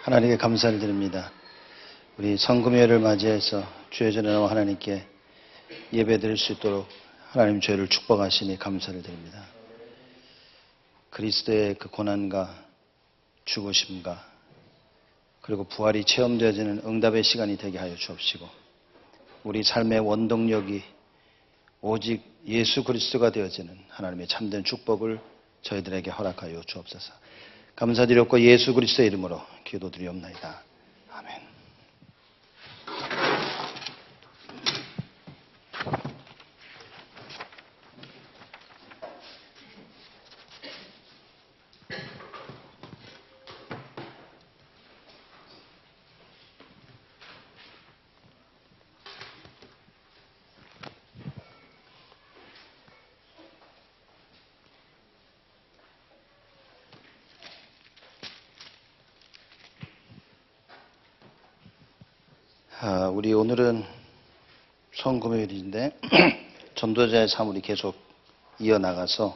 하나님께 감사를 드립니다. 우리 성금요일을 맞이해서 주의 전에 나와 하나님께 예배드릴 수 있도록 하나님 저희를 축복하시니 감사를 드립니다. 그리스도의 그 고난과 죽으심과 그리고 부활이 체험되어지는 응답의 시간이 되게 하여 주옵시고, 우리 삶의 원동력이 오직 예수 그리스도가 되어지는 하나님의 참된 축복을 저희들에게 허락하여 주옵소서. 감사드렸고 예수 그리스도의 이름으로 기도드리옵나이다. 아멘. 우리 오늘은 성금요일인데 전도자의 삶을 계속 이어나가서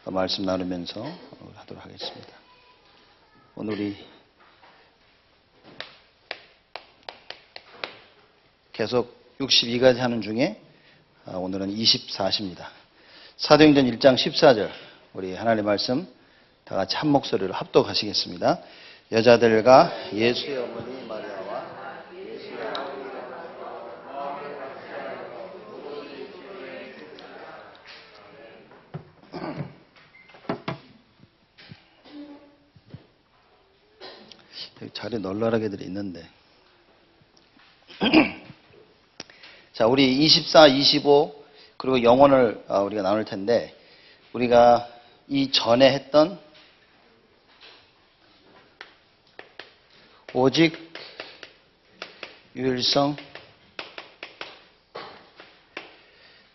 말씀 나누면서 하도록 하겠습니다. 오늘 우리 계속 62가지 하는 중에 오늘은 24시입니다. 사도행전 1장 14절 우리 하나님의 말씀 다 같이 한 목소리로 합독하시겠습니다. 여자들과 예수의 어머니 마리아와 자리 널널하게들 있는데 자, 우리 24, 25 그리고 영혼을 우리가 나눌 텐데, 우리가 이 전에 했던 오직 유일성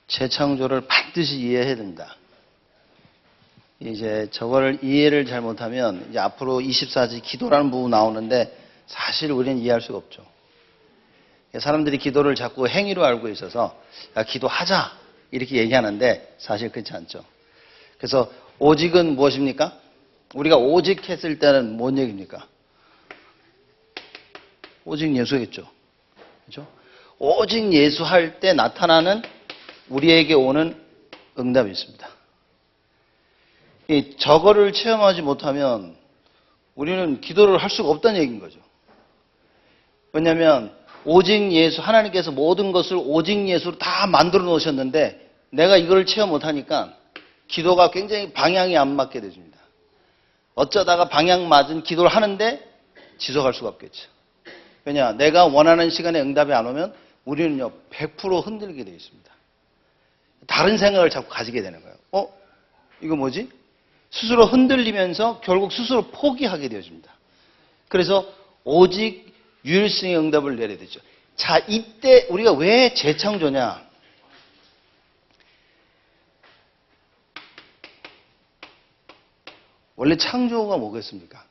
재창조를 반드시 이해해야 된다. 이제 저거를 이해를 잘못하면 이제 앞으로 24지 기도라는 부분 나오는데 사실 우리는 이해할 수가 없죠. 사람들이 기도를 자꾸 행위로 알고 있어서 야, 기도하자 이렇게 얘기하는데 사실 그렇지 않죠. 그래서 오직은 무엇입니까? 우리가 오직 했을 때는 뭔 얘기입니까? 오직 예수겠죠. 그렇죠? 오직 예수할 때 나타나는 우리에게 오는 응답이 있습니다. 저거를 체험하지 못하면 우리는 기도를 할 수가 없다는 얘기인 거죠. 왜냐하면 오직 예수, 하나님께서 모든 것을 오직 예수로 다 만들어 놓으셨는데 내가 이걸 체험 못하니까 기도가 굉장히 방향이 안 맞게 되집니다. 어쩌다가 방향 맞은 기도를 하는데 지속할 수가 없겠죠. 왜냐, 내가 원하는 시간에 응답이 안 오면 우리는요 100% 흔들게 되어 있습니다. 다른 생각을 자꾸 가지게 되는 거예요. 이거 뭐지? 스스로 흔들리면서 결국 스스로 포기하게 되어집니다. 그래서 오직 유일성의 응답을 내려야 되죠. 자, 이때 우리가 왜 재창조냐? 원래 창조가 뭐겠습니까?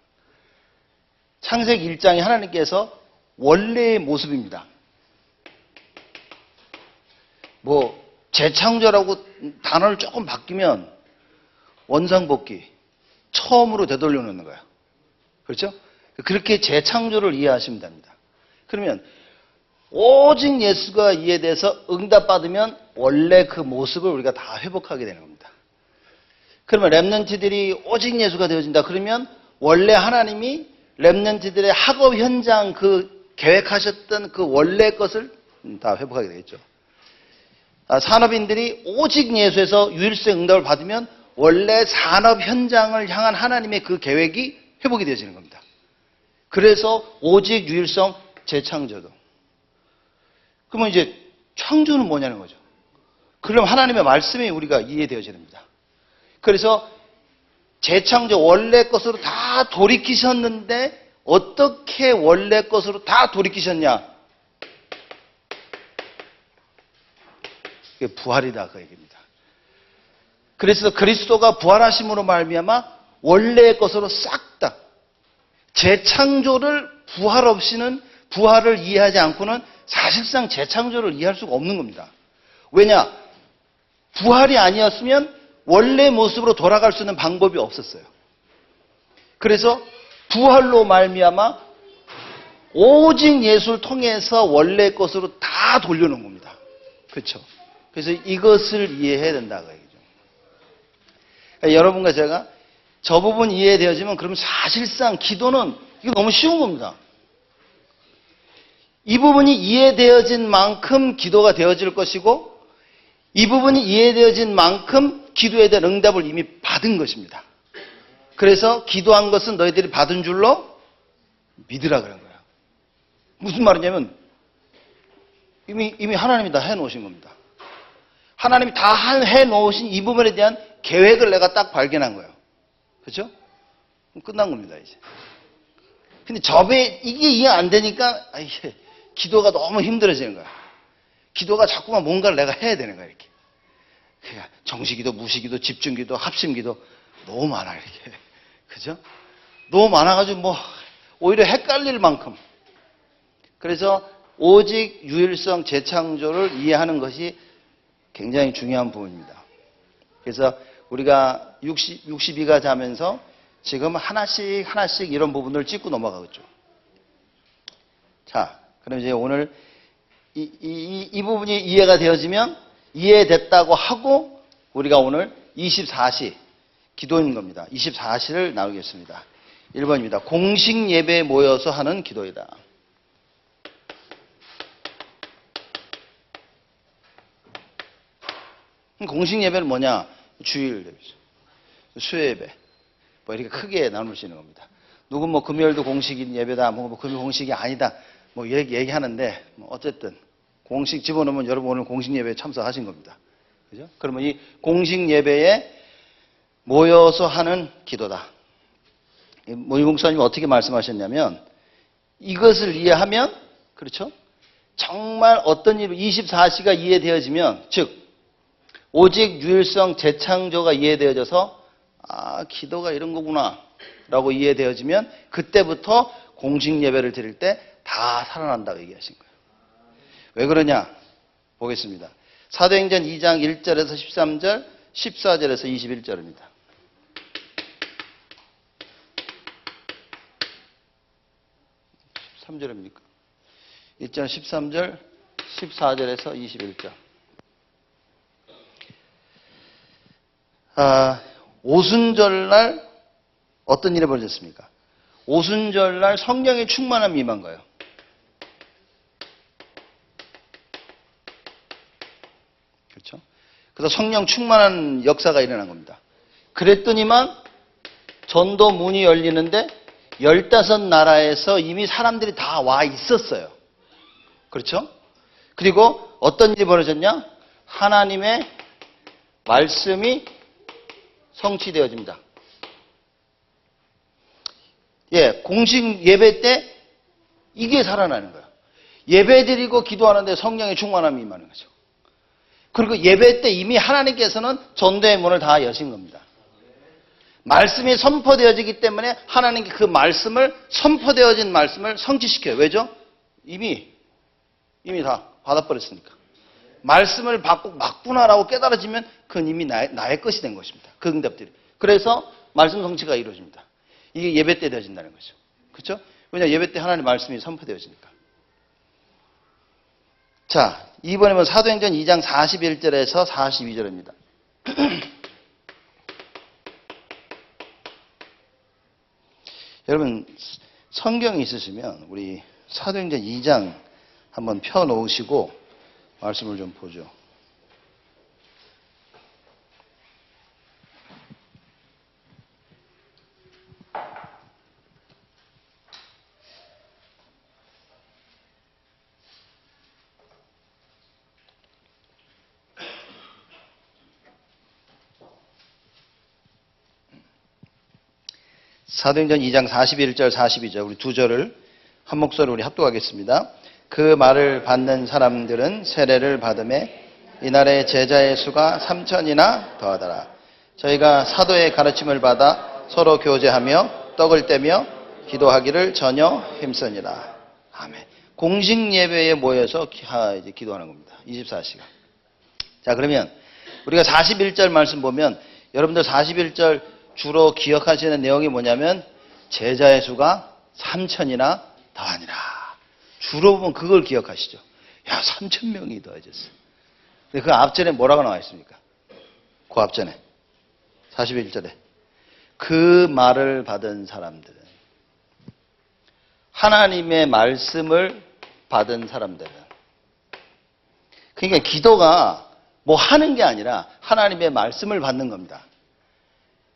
창세기 1장에 하나님께서 원래의 모습입니다. 재창조라고 단어를 조금 바뀌면 원상복귀, 처음으로 되돌려 놓는 거예요. 그렇죠? 그렇게 재창조를 이해하시면 됩니다. 그러면 오직 예수가 이해돼서 응답받으면 원래 그 모습을 우리가 다 회복하게 되는 겁니다. 그러면 렘넌트들이 오직 예수가 되어진다. 그러면 원래 하나님이 렘넌트들의 학업 현장 그 계획하셨던 그 원래 것을 다 회복하게 되겠죠. 산업인들이 오직 예수에서 유일성 응답을 받으면 원래 산업 현장을 향한 하나님의 그 계획이 회복이 되어지는 겁니다. 그래서 오직 유일성 재창조도. 그러면 이제 창조는 뭐냐는 거죠. 그럼 하나님의 말씀이 우리가 이해되어져야 됩니다. 그래서 재창조 원래 것으로 다 돌이키셨는데 어떻게 원래 것으로 다 돌이키셨냐? 그게 부활이다 그 얘기입니다. 그래서 그리스도가 부활하심으로 말미암아 원래의 것으로 싹 다 재창조를 부활 없이는 부활을 이해하지 않고는 사실상 재창조를 이해할 수가 없는 겁니다. 왜냐? 부활이 아니었으면 원래 모습으로 돌아갈 수 있는 방법이 없었어요. 그래서 부활로 말미암아 오직 예수를 통해서 원래 것으로 다 돌려놓은 겁니다. 그렇죠? 그래서 이것을 이해해야 된다고 얘기죠. 그러니까 여러분과 제가 저 부분 이해되어지면 그러면 사실상 기도는 이거 너무 쉬운 겁니다. 이 부분이 이해되어진 만큼 기도가 되어질 것이고 이 부분이 이해되어진 만큼 기도에 대한 응답을 이미 받은 것입니다. 그래서 기도한 것은 너희들이 받은 줄로 믿으라 그런 거예요. 무슨 말이냐면 이미 하나님이 다 해놓으신 겁니다. 하나님이 다 해놓으신 이 부분에 대한 계획을 내가 딱 발견한 거예요. 그렇죠? 끝난 겁니다 이제. 근데 이게 이해 안 되니까 이게 기도가 너무 힘들어지는 거야. 기도가 자꾸만 뭔가를 내가 해야 되는 거야 이렇게. 그러니까 정시기도, 무시기도, 집중기도, 합심기도 너무 많아 이렇게. 그죠? 너무 많아가지고 뭐 오히려 헷갈릴 만큼. 그래서 오직 유일성 재창조를 이해하는 것이 굉장히 중요한 부분입니다. 그래서 우리가 62가 자면서 지금 하나씩 이런 부분을 짚고 넘어가겠죠. 자, 그럼 이제 오늘 이 부분이 이해가 되어지면 이해됐다고 하고 우리가 오늘 24시 기도인 겁니다. 24시를 나누겠습니다. 1번입니다. 공식 예배에 모여서 하는 기도이다. 공식 예배는 뭐냐? 주일 예배죠. 수요 예배. 뭐 이렇게 크게 나눌 수 있는 겁니다. 누군 뭐 금요일도 공식인 예배다, 뭐 금요일 공식이 아니다, 뭐 얘기하는데, 뭐 어쨌든 공식 집어넣으면 여러분 오늘 공식 예배에 참석하신 겁니다. 그죠? 그러면 이 공식 예배에 모여서 하는 기도다. 모임 목사님이 어떻게 말씀하셨냐면, 이것을 이해하면, 그렇죠? 정말 어떤 일, 24시가 이해되어지면, 즉, 오직 유일성 재창조가 이해되어져서 기도가 이런 거구나 라고 이해되어지면 그때부터 공식 예배를 드릴 때 다 살아난다고 얘기하신 거예요. 왜 그러냐? 보겠습니다. 사도행전 2장 1절에서 13절, 14절에서 21절입니다. 13절입니까? 1절 13절, 14절에서 21절. 오순절날 어떤 일이 벌어졌습니까? 오순절날 성령의 충만함이 임한 거예요. 그렇죠? 그래서 성령 충만한 역사가 일어난 겁니다. 그랬더니만 전도 문이 열리는데 15나라에서 이미 사람들이 다 와 있었어요. 그렇죠? 그리고 어떤 일이 벌어졌냐? 하나님의 말씀이 성취되어집니다. 예, 공식 예배 때 이게 살아나는 거예요. 예배 드리고 기도하는데 성령의 충만함이 임하는 거죠. 그리고 예배 때 이미 하나님께서는 전도의 문을 다 여신 겁니다. 말씀이 선포되어지기 때문에 하나님께 그 말씀을, 선포되어진 말씀을 성취시켜요. 왜죠? 이미 다 받아버렸으니까. 말씀을 받고 맞구나라고 깨달아지면 그건 이미 나의 것이 된 것입니다. 그 응답들이. 그래서 말씀 성취가 이루어집니다. 이게 예배 때 되어진다는 거죠. 그렇죠? 왜냐 예배 때 하나님의 말씀이 선포되어지니까. 자, 이번에는 사도행전 2장 41절에서 42절입니다. 여러분 성경이 있으시면 우리 사도행전 2장 한번 펴놓으시고 말씀을 좀 보죠. 사도행전 2장 41절 42절 우리 두 절을 한 목소리로 우리 합독하겠습니다. 그 말을 받는 사람들은 세례를 받음에 이날의 제자의 수가 3,000이나 더하더라. 저희가 사도의 가르침을 받아 서로 교제하며 떡을 떼며 기도하기를 전혀 힘쓰니라. 아멘. 공식 예배에 모여서 이제 기도하는 겁니다. 24시간. 자, 그러면 우리가 41절 말씀 보면 여러분들 41절 주로 기억하시는 내용이 뭐냐면 제자의 수가 3천이나 더하니라. 주로 보면 그걸 기억하시죠. 야, 3,000명이 더해졌어. 근데 그 앞전에 뭐라고 나와 있습니까? 그 앞전에 41절에 그 말을 받은 사람들은, 하나님의 말씀을 받은 사람들은, 그러니까 기도가 뭐 하는 게 아니라 하나님의 말씀을 받는 겁니다.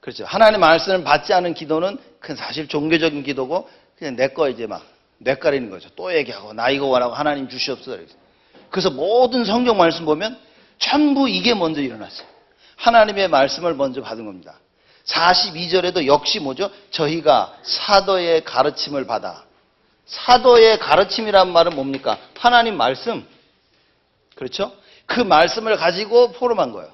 그렇죠. 하나님의 말씀을 받지 않은 기도는 그건 사실 종교적인 기도고 그냥 내 거 이제 막 뇌가리는 거죠. 또 얘기하고 나 이거 원하고 하나님 주시옵소서. 그래서 모든 성경 말씀 보면 전부 이게 먼저 일어났어요. 하나님의 말씀을 먼저 받은 겁니다. 42절에도 역시 뭐죠? 저희가 사도의 가르침을 받아. 사도의 가르침이란 말은 뭡니까? 하나님 말씀. 그렇죠? 그 말씀을 가지고 포럼한 거예요.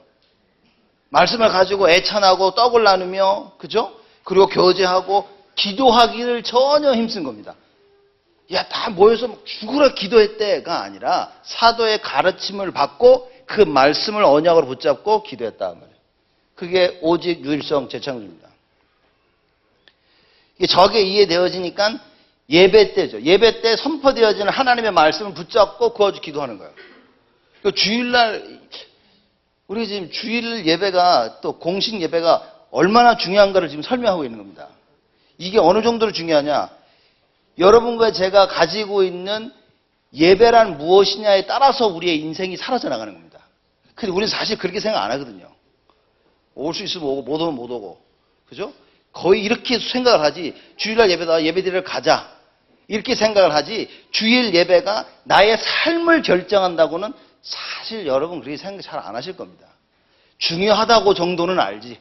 말씀을 가지고 애찬하고 떡을 나누며, 그죠? 그리고 교제하고 기도하기를 전혀 힘쓴 겁니다. 야, 다 모여서 죽으라 기도했대가 아니라 사도의 가르침을 받고 그 말씀을 언약으로 붙잡고 기도했다 말이에요. 그게 오직 유일성 재창조입니다. 이게 저게 이해되어지니까 예배 때죠. 예배 때 선포되어지는 하나님의 말씀을 붙잡고 그거 기도하는 거예요. 주일날 우리 지금 주일 예배가 또 공식 예배가 얼마나 중요한가를 지금 설명하고 있는 겁니다. 이게 어느 정도로 중요하냐? 여러분과 제가 가지고 있는 예배란 무엇이냐에 따라서 우리의 인생이 사라져 나가는 겁니다. 근데 우리는 사실 그렇게 생각 안 하거든요. 올 수 있으면 오고 못 오면 못 오고, 그죠? 거의 이렇게 생각을 하지. 주일날 예배다, 예배드리러 가자, 이렇게 생각을 하지. 주일 예배가 나의 삶을 결정한다고는 사실 여러분 그렇게 생각 잘 안 하실 겁니다. 중요하다고 정도는 알지.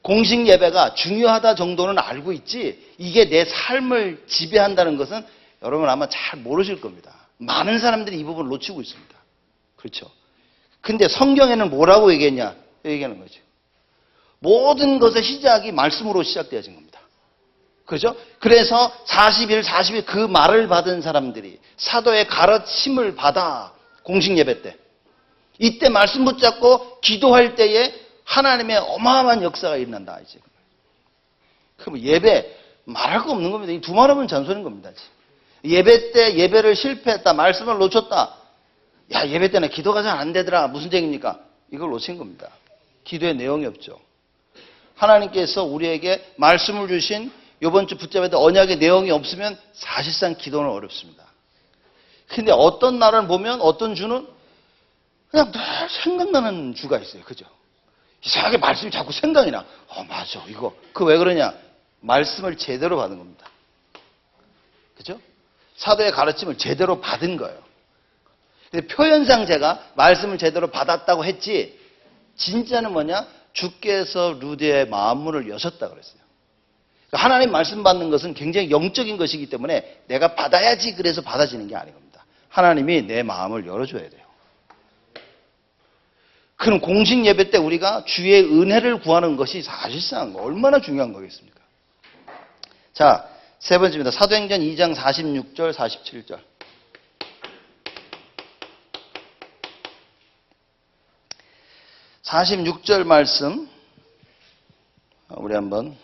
공식 예배가 중요하다 정도는 알고 있지, 이게 내 삶을 지배한다는 것은 여러분 아마 잘 모르실 겁니다. 많은 사람들이 이 부분을 놓치고 있습니다. 그렇죠? 근데 성경에는 뭐라고 얘기했냐? 얘기하는 거죠. 모든 것의 시작이 말씀으로 시작되어진 겁니다. 그렇죠? 그래서 41, 42 그 말을 받은 사람들이 사도의 가르침을 받아 공식 예배 때, 이때 말씀 붙잡고 기도할 때에 하나님의 어마어마한 역사가 일어난다. 이제. 그럼 예배 말할 거 없는 겁니다. 이 두 말하면 잔소리인 겁니다. 예배 때 예배를 실패했다, 말씀을 놓쳤다. 야, 예배 때는 기도가 잘 안 되더라. 무슨 얘기입니까? 이걸 놓친 겁니다. 기도의 내용이 없죠. 하나님께서 우리에게 말씀을 주신 이번 주 붙잡아야 될 언약의 내용이 없으면 사실상 기도는 어렵습니다. 근데 어떤 날을 보면 어떤 주는 그냥 늘 생각나는 주가 있어요. 그죠? 이상하게 말씀이 자꾸 생각이 나. 맞아. 이거. 그 왜 그러냐? 말씀을 제대로 받은 겁니다. 그죠? 사도의 가르침을 제대로 받은 거예요. 근데 표현상 제가 말씀을 제대로 받았다고 했지, 진짜는 뭐냐? 주께서 루디의 마음문을 여셨다 그랬어요. 하나님 말씀 받는 것은 굉장히 영적인 것이기 때문에 내가 받아야지 그래서 받아지는 게 아닌 겁니다. 하나님이 내 마음을 열어줘야 돼요. 그럼 공식 예배 때 우리가 주의 은혜를 구하는 것이 사실상 얼마나 중요한 거겠습니까? 자, 세 번째입니다. 사도행전 2장 46절, 47절. (46절) 말씀 우리 한번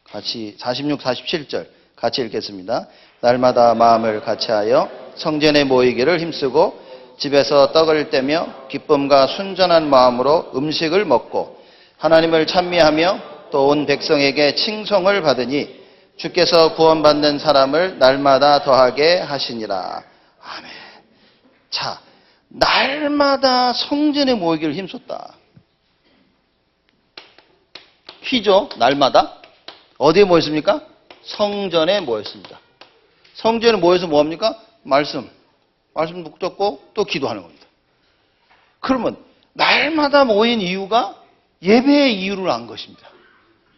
같이 46, 47절 같이 읽겠습니다. 날마다 마음을 같이하여 성전에 모이기를 힘쓰고 집에서 떡을 떼며 기쁨과 순전한 마음으로 음식을 먹고 하나님을 찬미하며 또 온 백성에게 칭송을 받으니 주께서 구원받는 사람을 날마다 더하게 하시니라. 아멘. 자, 날마다 성전에 모이기를 힘썼다. 퀴죠? 날마다 어디에 모였습니까? 성전에 모였습니다. 성전에 모여서 뭐합니까? 말씀 붙잡고 또 기도하는 겁니다. 그러면 날마다 모인 이유가 예배의 이유를 안 것입니다.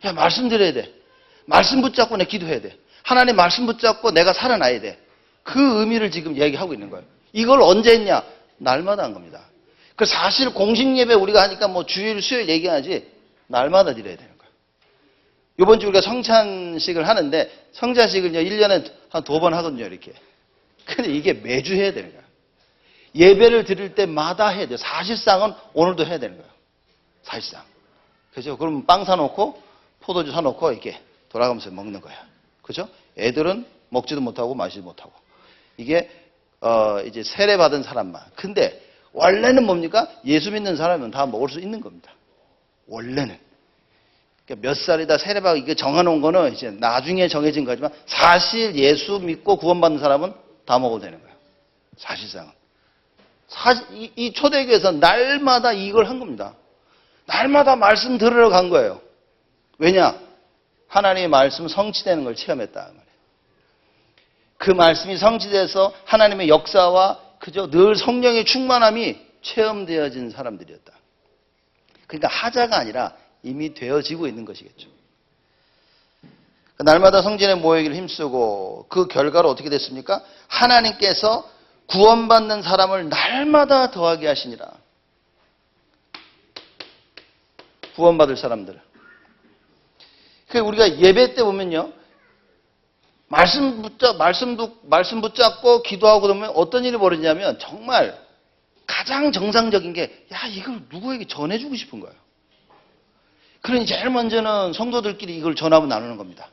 야, 말씀 드려야 돼. 말씀 붙잡고 내가 기도해야 돼. 하나님 말씀 붙잡고 내가 살아나야 돼. 그 의미를 지금 얘기하고 있는 거예요. 이걸 언제 했냐? 날마다 한 겁니다. 그 사실 공식 예배 우리가 하니까 뭐 주일, 수요일 얘기하지 날마다 드려야 되는 거예요. 이번 주 우리가 성찬식을 하는데 성찬식을요 1년에 한 2번 하거든요, 이렇게. 근데 이게 매주 해야 되는 거예요. 예배를 드릴 때마다 해야 돼요. 사실상은 오늘도 해야 되는 거예요. 사실상. 그죠? 그럼 빵 사놓고 포도주 사놓고 이렇게 돌아가면서 먹는 거예요. 그죠? 애들은 먹지도 못하고 마시지도 못하고. 이게, 이제 세례받은 사람만. 근데 원래는 뭡니까? 예수 믿는 사람은 다 먹을 수 있는 겁니다. 원래는. 그러니까 몇 살이다 세례받고 이게 정해놓은 거는 이제 나중에 정해진 거지만 사실 예수 믿고 구원받는 사람은 다 먹어도 되는 거예요. 사실상은. 이 초대교회에서 날마다 이걸 한 겁니다. 날마다 말씀 들으러 간 거예요. 왜냐? 하나님의 말씀 성취되는 걸 체험했다. 말이에요. 그 말씀이 성취돼서 하나님의 역사와 그저 늘 성령의 충만함이 체험되어진 사람들이었다. 그러니까 하자가 아니라 이미 되어지고 있는 것이겠죠. 날마다 성전에 모이기를 힘쓰고 그 결과로 어떻게 됐습니까? 하나님께서 구원받는 사람을 날마다 더하게 하시니라. 구원받을 사람들. 우리가 예배 때 보면요. 말씀 붙잡고 기도하고 그러면 어떤 일이 벌어지냐면 정말 가장 정상적인 게, 야, 이걸 누구에게 전해주고 싶은 거예요. 그러니 제일 먼저는 성도들끼리 이걸 전하고 나누는 겁니다.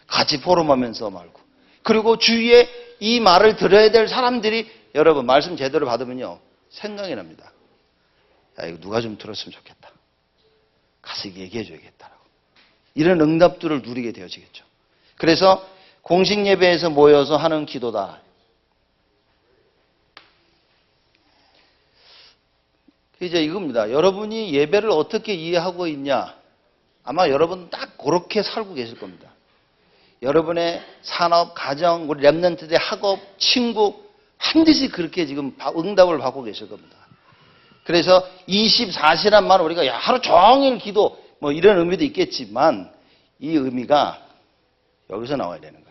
같이 포럼하면서 말고. 그리고 주위에 이 말을 들어야 될 사람들이 여러분 말씀 제대로 받으면요. 생각이 납니다. 야, 이거 누가 좀 들었으면 좋겠다. 가서 얘기해줘야겠다라고. 이런 응답들을 누리게 되어지겠죠. 그래서 공식 예배에서 모여서 하는 기도다. 이제 이겁니다. 여러분이 예배를 어떻게 이해하고 있냐? 아마 여러분 딱 그렇게 살고 계실 겁니다. 여러분의 산업, 가정, 우리 랩런트들의 학업, 친구 반드시 그렇게 지금 응답을 받고 계실 겁니다. 그래서 24시란 말 우리가 야, 하루 종일 기도 뭐 이런 의미도 있겠지만 이 의미가 여기서 나와야 되는 거예요.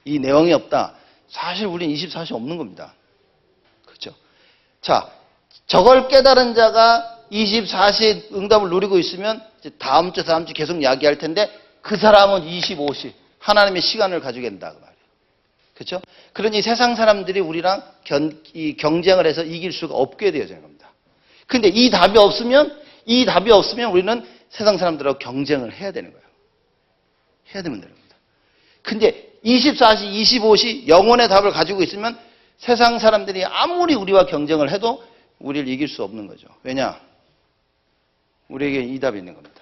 이 내용이 없다. 사실 우리는 24시 없는 겁니다. 그렇죠? 자, 저걸 깨달은 자가 24시 응답을 누리고 있으면 이제 다음 주 계속 이야기할 텐데 그 사람은 25시 하나님의 시간을 가지고 된다 그 말이에요. 그렇죠? 그러니 세상 사람들이 우리랑 경쟁을 해서 이길 수가 없게 되어지는 겁니다. 근데 이 답이 없으면 우리는 세상 사람들하고 경쟁을 해야 되는 거예요. 해야 되는 겁니다. 근데 24시, 25시 영혼의 답을 가지고 있으면 세상 사람들이 아무리 우리와 경쟁을 해도 우리를 이길 수 없는 거죠. 왜냐? 우리에게 이 답이 있는 겁니다.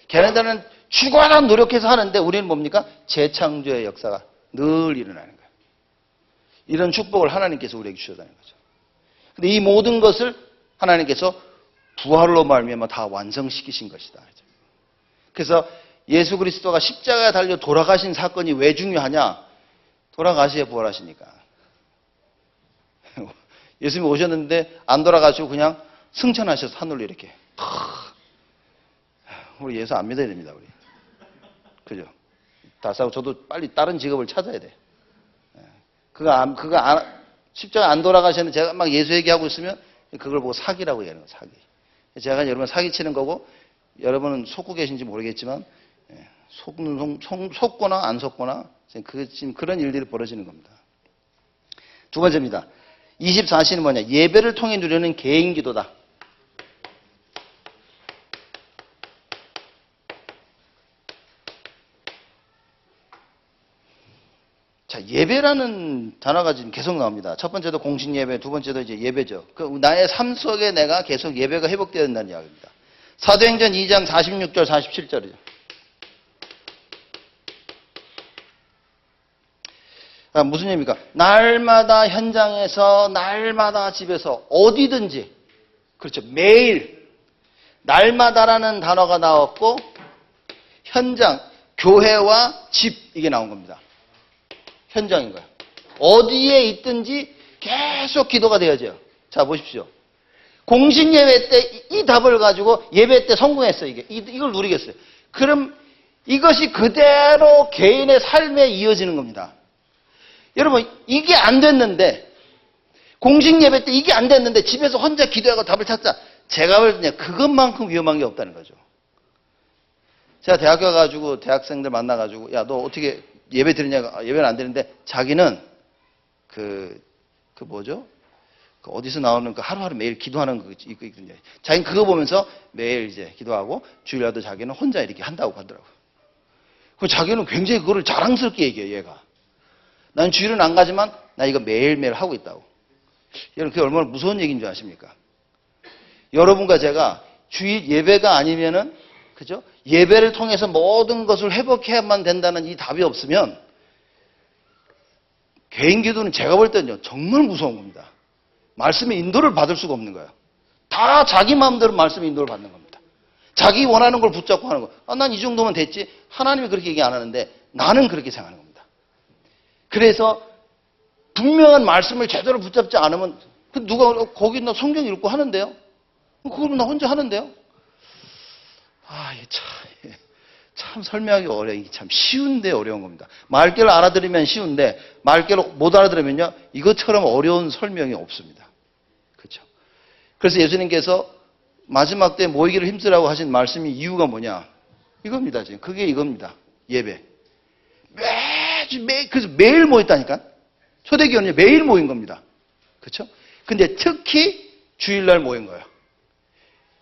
걔네들은 죽어라 노력해서 하는데 우리는 뭡니까? 재창조의 역사가 늘 일어나는 거예요. 이런 축복을 하나님께서 우리에게 주셨다는 거죠. 근데 이 모든 것을 하나님께서 부활로 말미암아 다 완성시키신 것이다. 그래서 예수 그리스도가 십자가에 달려 돌아가신 사건이 왜 중요하냐? 돌아가시야 부활하시니까. 예수님이 오셨는데 안 돌아가시고 그냥 승천하셔서 하늘로 이렇게. 우리 예수 안 믿어야 됩니다, 우리. 그죠? 다 싸고 저도 빨리 다른 직업을 찾아야 돼. 십자가 안 돌아가셨는데 제가 막 예수 얘기하고 있으면 그걸 보고 사기라고 얘기하는 거예요, 사기. 제가 여러분 사기치는 거고 여러분은 속고 계신지 모르겠지만 속거나 안 속거나 지금 그런 일들이 벌어지는 겁니다. 두 번째입니다. 24시는 뭐냐? 예배를 통해 누리는 개인 기도다. 자, 예배라는 단어가 지금 계속 나옵니다. 첫 번째도 공식 예배, 두 번째도 이제 예배죠. 나의 삶 속에 내가 계속 예배가 회복되어야 된다는 이야기입니다. 사도행전 2장 46절, 47절이죠. 무슨 얘기입니까? 날마다 현장에서, 날마다 집에서, 어디든지, 그렇죠. 매일, 날마다라는 단어가 나왔고, 현장, 교회와 집, 이게 나온 겁니다. 현장인 거예요. 어디에 있든지 계속 기도가 되어져요. 자, 보십시오. 공식 예배 때 이 답을 가지고 예배 때 성공했어요. 이걸 누리겠어요. 그럼 이것이 그대로 개인의 삶에 이어지는 겁니다. 여러분, 이게 안 됐는데, 공식 예배 때 이게 안 됐는데 집에서 혼자 기도하고 답을 찾자. 제가 볼 때 그것만큼 위험한 게 없다는 거죠. 제가 대학교 가가지고 대학생들 만나가지고 야, 너 어떻게 예배 드리냐고. 예배는 안 드리는데 자기는 뭐죠? 어디서 나오는 하루하루 매일 기도하는 거 있거든요. 자기는 그거 보면서 매일 이제 기도하고 주일날도 자기는 혼자 이렇게 한다고 하더라고요. 그럼 자기는 굉장히 그거를 자랑스럽게 얘기해요, 얘가. 난 주일은 안 가지만 나 이거 매일매일 하고 있다고. 여러분, 그게 얼마나 무서운 얘기인 줄 아십니까? 여러분과 제가 주일 예배가 아니면은, 그죠? 예배를 통해서 모든 것을 회복해야만 된다는 이 답이 없으면 개인 기도는 제가 볼 때는요, 정말 무서운 겁니다. 말씀의 인도를 받을 수가 없는 거예요. 다 자기 마음대로 말씀의 인도를 받는 겁니다. 자기 원하는 걸 붙잡고 하는 거. 아, 난 이 정도면 됐지. 하나님이 그렇게 얘기 안 하는데 나는 그렇게 생각하는 겁니다. 그래서 분명한 말씀을 제대로 붙잡지 않으면 누가 거기 나 성경 읽고 하는데요. 그거는 나 혼자 하는데요. 아, 이게 참 설명하기 어려워. 이게 참 쉬운데 어려운 겁니다. 말귀를 알아들으면 쉬운데 말귀를 못 알아들으면요, 이것처럼 어려운 설명이 없습니다. 그렇죠? 그래서 예수님께서 마지막 때 모이기를 힘쓰라고 하신 말씀이 이유가 뭐냐? 이겁니다. 지금 그게 이겁니다. 예배. 그래서 매일 모였다니까. 초대교회는 매일 모인 겁니다. 그렇죠? 근데 특히 주일날 모인 거예요.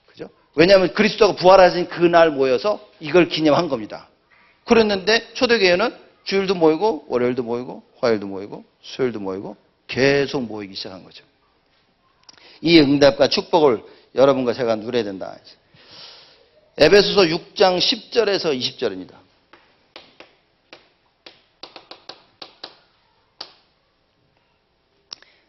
그죠? 왜냐하면 그리스도가 부활하신 그날 모여서 이걸 기념한 겁니다. 그랬는데 초대교회는 주일도 모이고 월요일도 모이고 화요일도 모이고 수요일도 모이고 계속 모이기 시작한 거죠. 이 응답과 축복을 여러분과 제가 누려야 된다. 에베소서 6장 10절에서 20절입니다.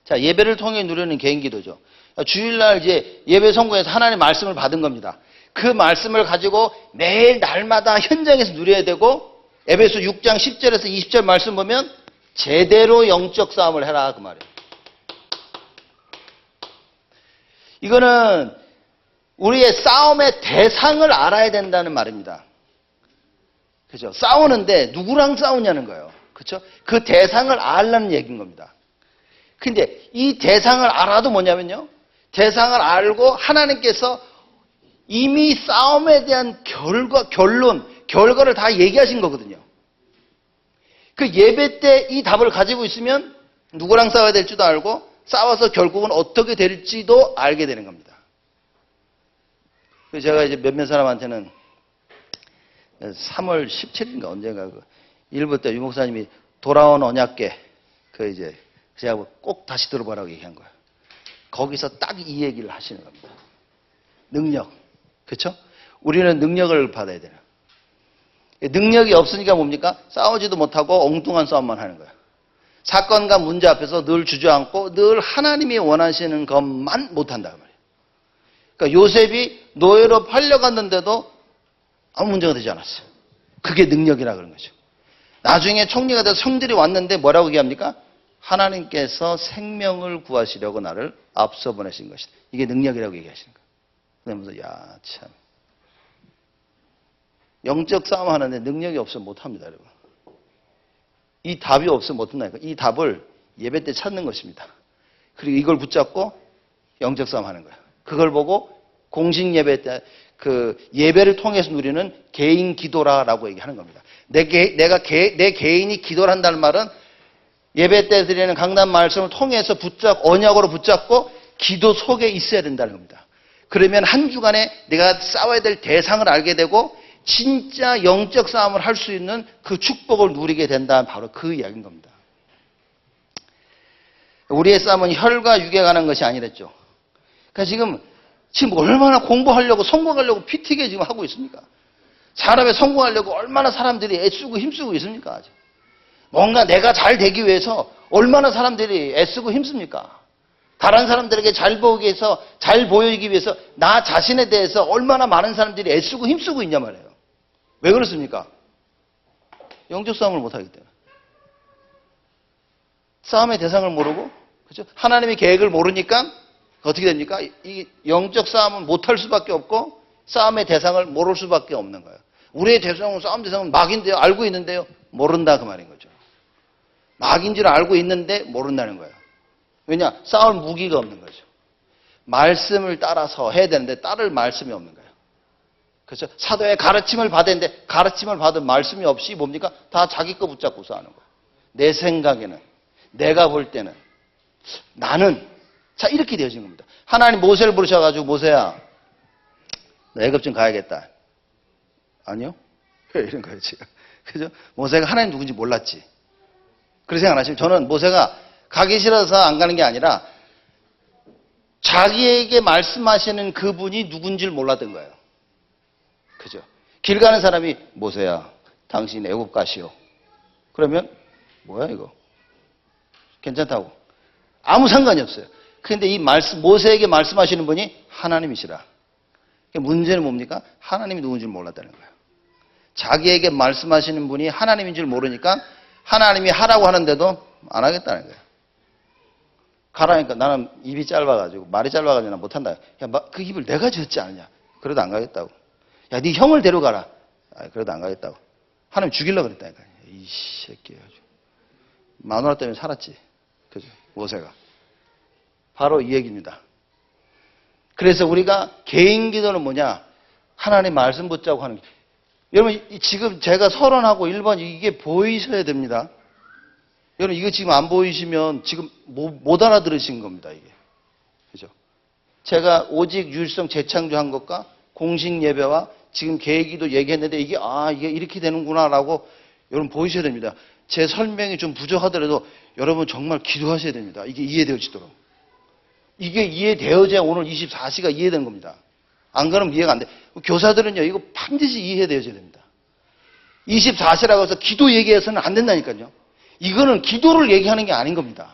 자, 예배를 통해 누리는 개인 기도죠. 주일날 이제 예배 성공에서 하나님의 말씀을 받은 겁니다. 그 말씀을 가지고 매일 날마다 현장에서 누려야 되고, 에베소 6장 10절에서 20절 말씀 보면 제대로 영적 싸움을 해라 그 말이에요. 이거는 우리의 싸움의 대상을 알아야 된다는 말입니다. 그죠? 싸우는데 누구랑 싸우냐는 거예요. 그렇죠? 그 대상을 알라는 얘기인 겁니다. 근데 이 대상을 알아도 뭐냐면요, 대상을 알고 하나님께서 이미 싸움에 대한 결과를 다 얘기하신 거거든요. 그 예배 때 이 답을 가지고 있으면 누구랑 싸워야 될지도 알고 싸워서 결국은 어떻게 될지도 알게 되는 겁니다. 제가 이제 몇몇 사람한테는 3월 17일인가 언젠가 일부 때 유목사님이 돌아온 언약궤 이제 제가 꼭 다시 들어보라고 얘기한 거예요. 거기서 딱 이 얘기를 하시는 겁니다. 능력. 그렇죠? 우리는 능력을 받아야 돼요. 능력이 없으니까 뭡니까? 싸우지도 못하고 엉뚱한 싸움만 하는 거예요. 사건과 문제 앞에서 늘 주저앉고 늘 하나님이 원하시는 것만 못한다 그 말이에요. 그러니까 요셉이 노예로 팔려갔는데도 아무 문제가 되지 않았어요. 그게 능력이라 그런 거죠. 나중에 총리가 돼서 성들이 왔는데 뭐라고 얘기합니까? 하나님께서 생명을 구하시려고 나를 앞서 보내신 것이다. 이게 능력이라고 얘기하시는 거예요. 그러면서 야 참, 영적 싸움 하는데 능력이 없으면 못합니다, 여러분. 이 답이 없으면 못한다니까. 이 답을 예배 때 찾는 것입니다. 그리고 이걸 붙잡고 영적 싸움 하는 거예요. 그걸 보고 공식 예배 때 그 예배를 통해서 누리는 개인 기도라라고 얘기하는 겁니다. 내 개인이 기도를 한다는 말은 예배 때 드리는 강단 말씀을 통해서 언약으로 붙잡고 기도 속에 있어야 된다는 겁니다. 그러면 한 주간에 내가 싸워야 될 대상을 알게 되고 진짜 영적 싸움을 할 수 있는 그 축복을 누리게 된다는 바로 그 이야기인 겁니다. 우리의 싸움은 혈과 육에 관한 것이 아니랬죠. 그러니까 지금 얼마나 공부하려고 성공하려고 피튀게 지금 하고 있습니까? 사람이 성공하려고 얼마나 사람들이 애쓰고 힘쓰고 있습니까? 뭔가 내가 잘 되기 위해서 얼마나 사람들이 애쓰고 힘씁니까? 다른 사람들에게 잘 보이기 위해서, 잘 보이기 위해서 나 자신에 대해서 얼마나 많은 사람들이 애쓰고 힘쓰고 있냐 말이에요. 왜 그렇습니까? 영적 싸움을 못하기 때문에. 싸움의 대상을 모르고, 그렇죠? 하나님의 계획을 모르니까 어떻게 됩니까? 이 영적 싸움은 못할 수밖에 없고 싸움의 대상을 모를 수밖에 없는 거예요. 우리의 싸움 대상은 막인데요. 알고 있는데요. 모른다 그 말인 거죠. 막인 줄 알고 있는데 모른다는 거예요. 왜냐? 싸울 무기가 없는 거죠. 말씀을 따라서 해야 되는데 따를 말씀이 없는 거예요. 그렇죠? 사도의 가르침을 받았는데 가르침을 받은 말씀이 없이 뭡니까? 다 자기 거 붙잡고 싸우는 거예요. 내 생각에는, 내가 볼 때는, 나는. 자, 이렇게 되어진 겁니다. 하나님 모세를 부르셔가지고 모세야, 너 애굽 좀 가야겠다. 아니요? 이런 거예요, 지금. 그죠? 모세가 하나님 누군지 몰랐지. 그렇게 생각 안 하시면 저는 모세가 가기 싫어서 안 가는 게 아니라 자기에게 말씀하시는 그분이 누군지를 몰랐던 거예요. 그죠? 길 가는 사람이 모세야, 당신 애굽 가시오. 그러면 뭐야 이거? 괜찮다고. 아무 상관이 없어요. 그런데 이 모세에게 말씀하시는 분이 하나님이시라. 문제는 뭡니까? 하나님이 누군지 몰랐다는 거예요. 자기에게 말씀하시는 분이 하나님인 줄 모르니까 하나님이 하라고 하는데도 안 하겠다는 거예요. 가라니까 나는 입이 짧아가지고 말이 짧아가지고 난 못한다. 야, 그 입을 내가 지었지 않느냐. 그래도 안 가겠다고. 야, 네 형을 데려가라. 그래도 안 가겠다고. 하나님 죽이려고 그랬다니까. 이 새끼야. 마누라 때문에 살았지. 그죠? 모세가. 바로 이 얘기입니다. 그래서 우리가 개인 기도는 뭐냐? 하나님 말씀 붙자고 하는 게. 여러분, 지금 제가 서론하고 1번 이게 보이셔야 됩니다. 여러분, 이거 지금 안 보이시면 지금 못 알아들으신 겁니다, 이게. 그죠? 제가 오직 유일성 재창조한 것과 공식 예배와 지금 계기도 얘기했는데 이게 이렇게 되는구나라고 여러분 보이셔야 됩니다. 제 설명이 좀 부족하더라도 여러분 정말 기도하셔야 됩니다. 이게 이해되어지도록. 이게 이해되어져야 오늘 24시가 이해되는 겁니다. 안 그러면 이해가 안 돼. 교사들은요, 이거 반드시 이해되어져야 됩니다. 24시라고 해서 기도 얘기해서는 안 된다니까요. 이거는 기도를 얘기하는 게 아닌 겁니다.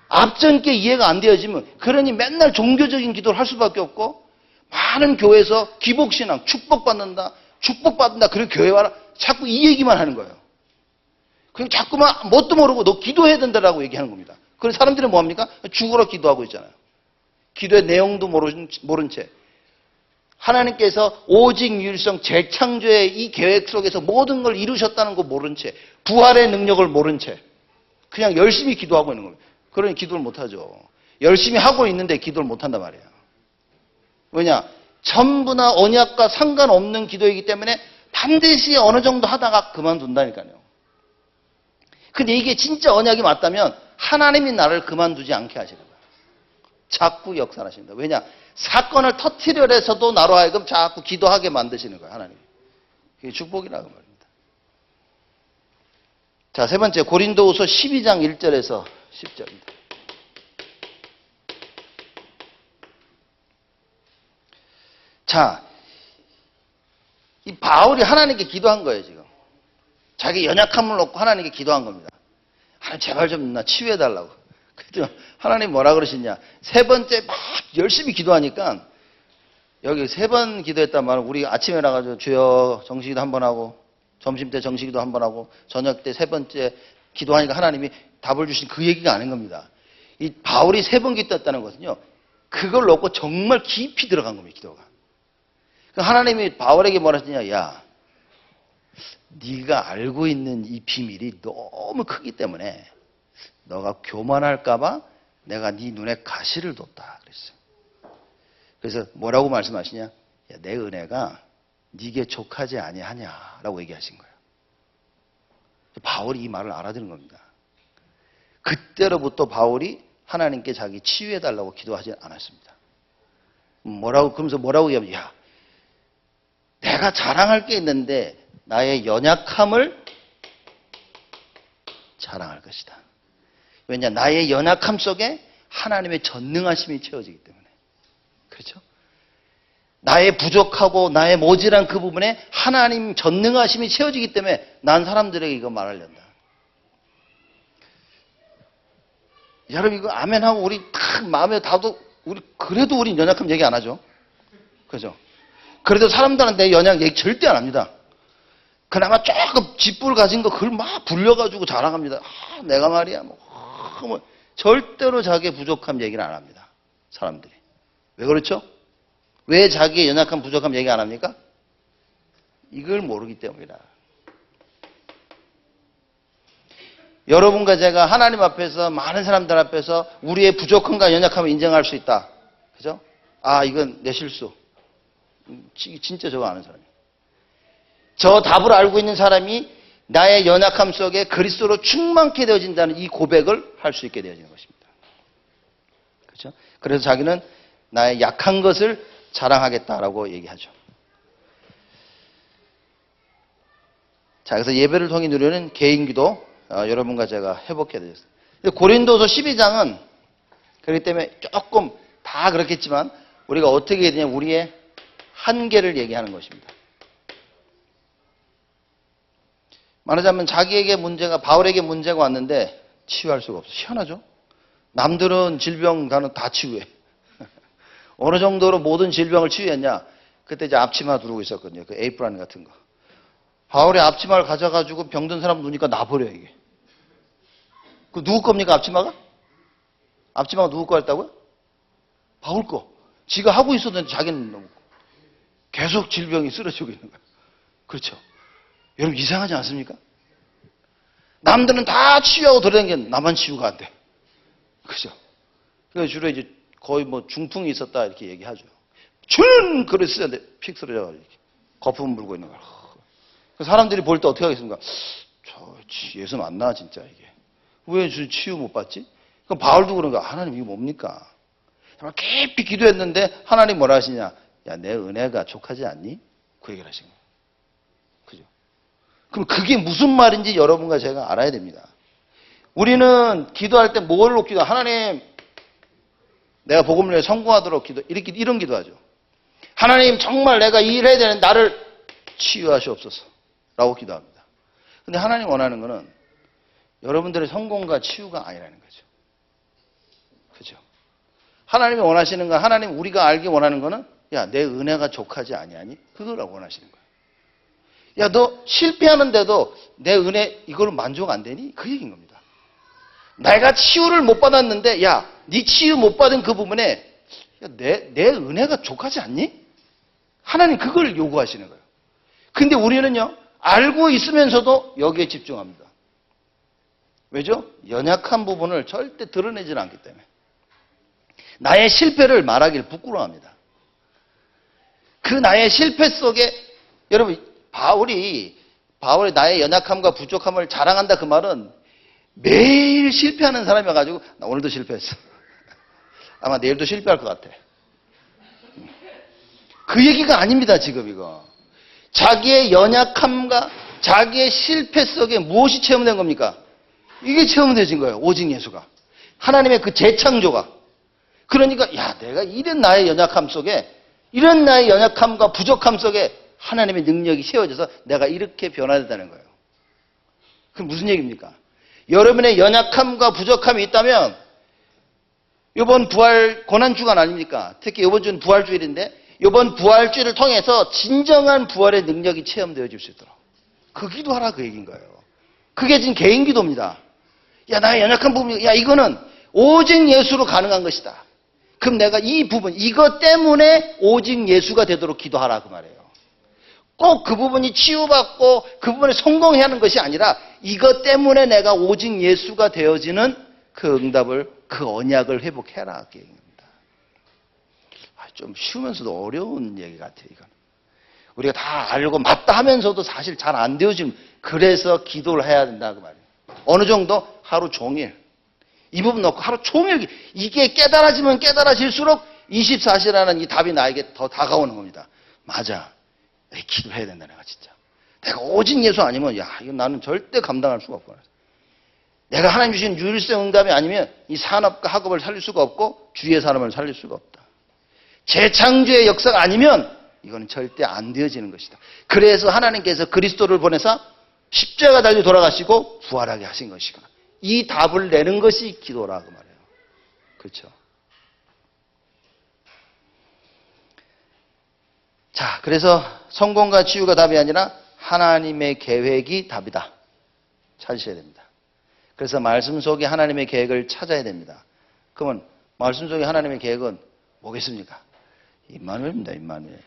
앞전께 이해가 안 되어지면, 그러니 맨날 종교적인 기도를 할 수밖에 없고, 많은 교회에서 기복신앙, 축복받는다, 그리고 교회 와라, 자꾸 이 얘기만 하는 거예요. 그냥 자꾸만 뭣도 모르고 너 기도해야 된다라고 얘기하는 겁니다. 그래서 사람들은 뭐합니까? 죽으러 기도하고 있잖아요. 기도의 내용도 모른 채. 하나님께서 오직 유일성 재창조의 이 계획 속에서 모든 걸 이루셨다는 거 모른 채, 부활의 능력을 모른 채 그냥 열심히 기도하고 있는 겁니다. 그러니 기도를 못하죠. 열심히 하고 있는데 기도를 못한단 말이에요. 왜냐? 전부나 언약과 상관없는 기도이기 때문에 반드시 어느 정도 하다가 그만둔다니까요. 근데 이게 진짜 언약이 맞다면 하나님이 나를 그만두지 않게 하시는 거예요. 자꾸 역사하십니다. 왜냐? 사건을 터뜨려 해서도 나로 하여금 자꾸 기도하게 만드시는 거예요. 하나님. 그게 축복이라고 말입니다. 자, 세 번째 고린도후서 12장 1절에서 10절입니다. 자, 이 바울이 하나님께 기도한 거예요, 지금. 자기 연약함을 놓고 하나님께 기도한 겁니다. 하나님 제발 좀 나 치유해달라고. 그랬더니 하나님 뭐라 그러시냐. 세 번째 막 열심히 기도하니까 여기 세 번 기도했단 말은 우리 아침에 나가서 주여 정식기도 한 번 하고 점심 때 정식기도 한 번 하고 저녁 때 세 번째 기도하니까 하나님이 답을 주신 그 얘기가 아닌 겁니다. 이 바울이 세 번 기도했다는 것은요. 그걸 놓고 정말 깊이 들어간 겁니다. 기도가. 하나님이 바울에게 뭐라 하시냐. 야, 네가 알고 있는 이 비밀이 너무 크기 때문에 너가 교만할까 봐 내가 네 눈에 가시를 뒀다 그랬어요. 그래서 뭐라고 말씀하시냐? 야, 내 은혜가 네게 족하지 아니하냐라고 얘기하신 거예요. 바울이 이 말을 알아들은 겁니다. 그때로부터 바울이 하나님께 자기 치유해달라고 기도하지 않았습니다. 그러면서 뭐라고 얘기하면 야, 내가 자랑할 게 있는데 나의 연약함을 자랑할 것이다. 왜냐? 나의 연약함 속에 하나님의 전능하심이 채워지기 때문에. 그렇죠? 나의 부족하고 나의 모질한 그 부분에 하나님 전능하심이 채워지기 때문에 난 사람들에게 이거 말하려다. 여러분 이거 아멘하고 우리 딱 마음에 닿아도 그래도 우리 연약함 얘기 안 하죠. 그죠? 그래도 사람들한테 연약 얘기 절대 안 합니다. 그나마 조금 짓불 가진 거 그걸 막 불려가지고 자랑합니다. 내가 말이야 뭐 절대로 자기의 부족함 얘기를 안 합니다. 사람들이. 왜 그렇죠? 왜 자기의 연약함 부족함 얘기 안 합니까? 이걸 모르기 때문이다. 여러분과 제가 하나님 앞에서 많은 사람들 앞에서 우리의 부족함과 연약함을 인정할 수 있다. 그죠? 이건 내 실수. 진짜 저거 아는 사람이에요. 저 답을 알고 있는 사람이 나의 연약함 속에 그리스도로 충만케 되어진다는 이 고백을 할 수 있게 되어지는 것입니다. 그렇죠? 그래서 자기는 나의 약한 것을 자랑하겠다라고 얘기하죠. 자, 그래서 예배를 통해 누리는 개인기도 여러분과 제가 회복해야 되겠어요. 고린도서 12장은 그렇기 때문에 조금 다 그렇겠지만 우리가 어떻게 해야 되냐, 우리의 한계를 얘기하는 것입니다. 말하자면 자기에게 문제가, 바울에게 문제가 왔는데 치유할 수가 없어. 희한하죠? 남들은 질병 다 치유해. 어느 정도로 모든 질병을 치유했냐? 그때 이제 앞치마 두르고 있었거든요. 그 에이프란 같은 거. 바울의 앞치마를 가져가지고 병든 사람 누니까 놔버려, 이게. 그 누구 겁니까, 앞치마가? 앞치마가 누구 거 했다고요? 바울 거. 지가 하고 있었는데 자기는 너무 계속 질병이 쓰러지고 있는 거예요. 그렇죠? 여러분 이상하지 않습니까? 남들은 다 치유하고 돌아다니는 게 나만 치유가 안 돼. 그죠? 그래서 주로 이제 거의 뭐 중풍이 있었다 이렇게 얘기하죠. 주는 그랬었는데 픽 쓰러져가지고 이렇게 거품 불고 있는 거야. 사람들이 볼 때 어떻게 하겠습니까? 저 예수 맞나 진짜 이게. 왜 치유 못 받지? 그럼 바울도 그런 거야. 하나님 이게 뭡니까? 정말 깊이 기도했는데 하나님 뭐라 하시냐? 야, 내 은혜가 족하지 않니? 그 얘기를 하신 거예요. 그죠? 그럼 그게 무슨 말인지 여러분과 제가 알아야 됩니다. 우리는 기도할 때 뭘로 기도? 하나님, 내가 복음을 위해 성공하도록 기도, 이런 기도하죠. 하나님, 정말 내가 이 일을 해야 되는 나를 치유하시옵소서. 라고 기도합니다. 근데 하나님 원하는 거는 여러분들의 성공과 치유가 아니라는 거죠. 그죠? 하나님이 원하시는 건, 하나님 우리가 알기 원하는 거는, 야, 내 은혜가 족하지 아니하니? 그거라고 원하시는 거예요. 야, 너 실패하는데도 내 은혜 이걸로 만족 안 되니? 그 얘기인 겁니다. 내가 치유를 못 받았는데, 야, 네 치유 못 받은 그 부분에, 야, 내 은혜가 족하지 않니? 하나님 그걸 요구하시는 거예요. 근데 우리는요, 알고 있으면서도 여기에 집중합니다. 왜죠? 연약한 부분을 절대 드러내지는 않기 때문에. 나의 실패를 말하기를 부끄러워합니다. 그 나의 실패 속에, 여러분, 바울이 나의 연약함과 부족함을 자랑한다 그 말은 매일 실패하는 사람이어가지고, 나 오늘도 실패했어. 아마 내일도 실패할 것 같아. 그 얘기가 아닙니다, 지금 이거. 자기의 연약함과 자기의 실패 속에 무엇이 체험된 겁니까? 이게 체험되어진 거예요, 오직 예수가. 하나님의 그 재창조가. 그러니까, 야, 내가 이런 나의 연약함 속에, 이런 나의 연약함과 부족함 속에 하나님의 능력이 세워져서 내가 이렇게 변화된다는 거예요. 그게 무슨 얘기입니까? 여러분의 연약함과 부족함이 있다면 이번 부활 고난주간 아닙니까? 특히 이번 주는 부활주일인데 이번 부활주일을 통해서 진정한 부활의 능력이 체험되어질 수 있도록 그 기도하라 그 얘기인 거예요. 그게 지금 개인 기도입니다. 야, 나의 연약한 부분, 야, 이거는 오직 예수로 가능한 것이다. 그럼 내가 이 부분, 이것 때문에 오직 예수가 되도록 기도하라 그 말이에요. 꼭 그 부분이 치유받고 그 부분에 성공해야 하는 것이 아니라 이것 때문에 내가 오직 예수가 되어지는 그 응답을, 그 언약을 회복해라 그 얘기입니다. 좀 쉬우면서도 어려운 얘기 같아요, 이건. 우리가 다 알고 맞다 하면서도 사실 잘 안 되어지면 그래서 기도를 해야 된다 그 말이에요. 어느 정도? 하루 종일. 이 부분 넣고 하루 종일 이게 깨달아지면 깨달아질수록 24시라는 이 답이 나에게 더 다가오는 겁니다. 맞아. 기도해야 된다 내가 진짜. 내가 오직 예수 아니면 야 이건 나는 절대 감당할 수가 없구나. 내가 하나님 주신 유일성 응답이 아니면 이 산업과 학업을 살릴 수가 없고 주위의 사람을 살릴 수가 없다. 재창조의 역사가 아니면 이거는 절대 안 되어지는 것이다. 그래서 하나님께서 그리스도를 보내사 십자가 달려 돌아가시고 부활하게 하신 것이구나. 이 답을 내는 것이 기도라고 말해요. 그렇죠? 자, 그래서 성공과 치유가 답이 아니라 하나님의 계획이 답이다. 찾으셔야 됩니다. 그래서 말씀 속에 하나님의 계획을 찾아야 됩니다. 그러면 말씀 속에 하나님의 계획은 뭐겠습니까? 임마누엘입니다. 임마누엘.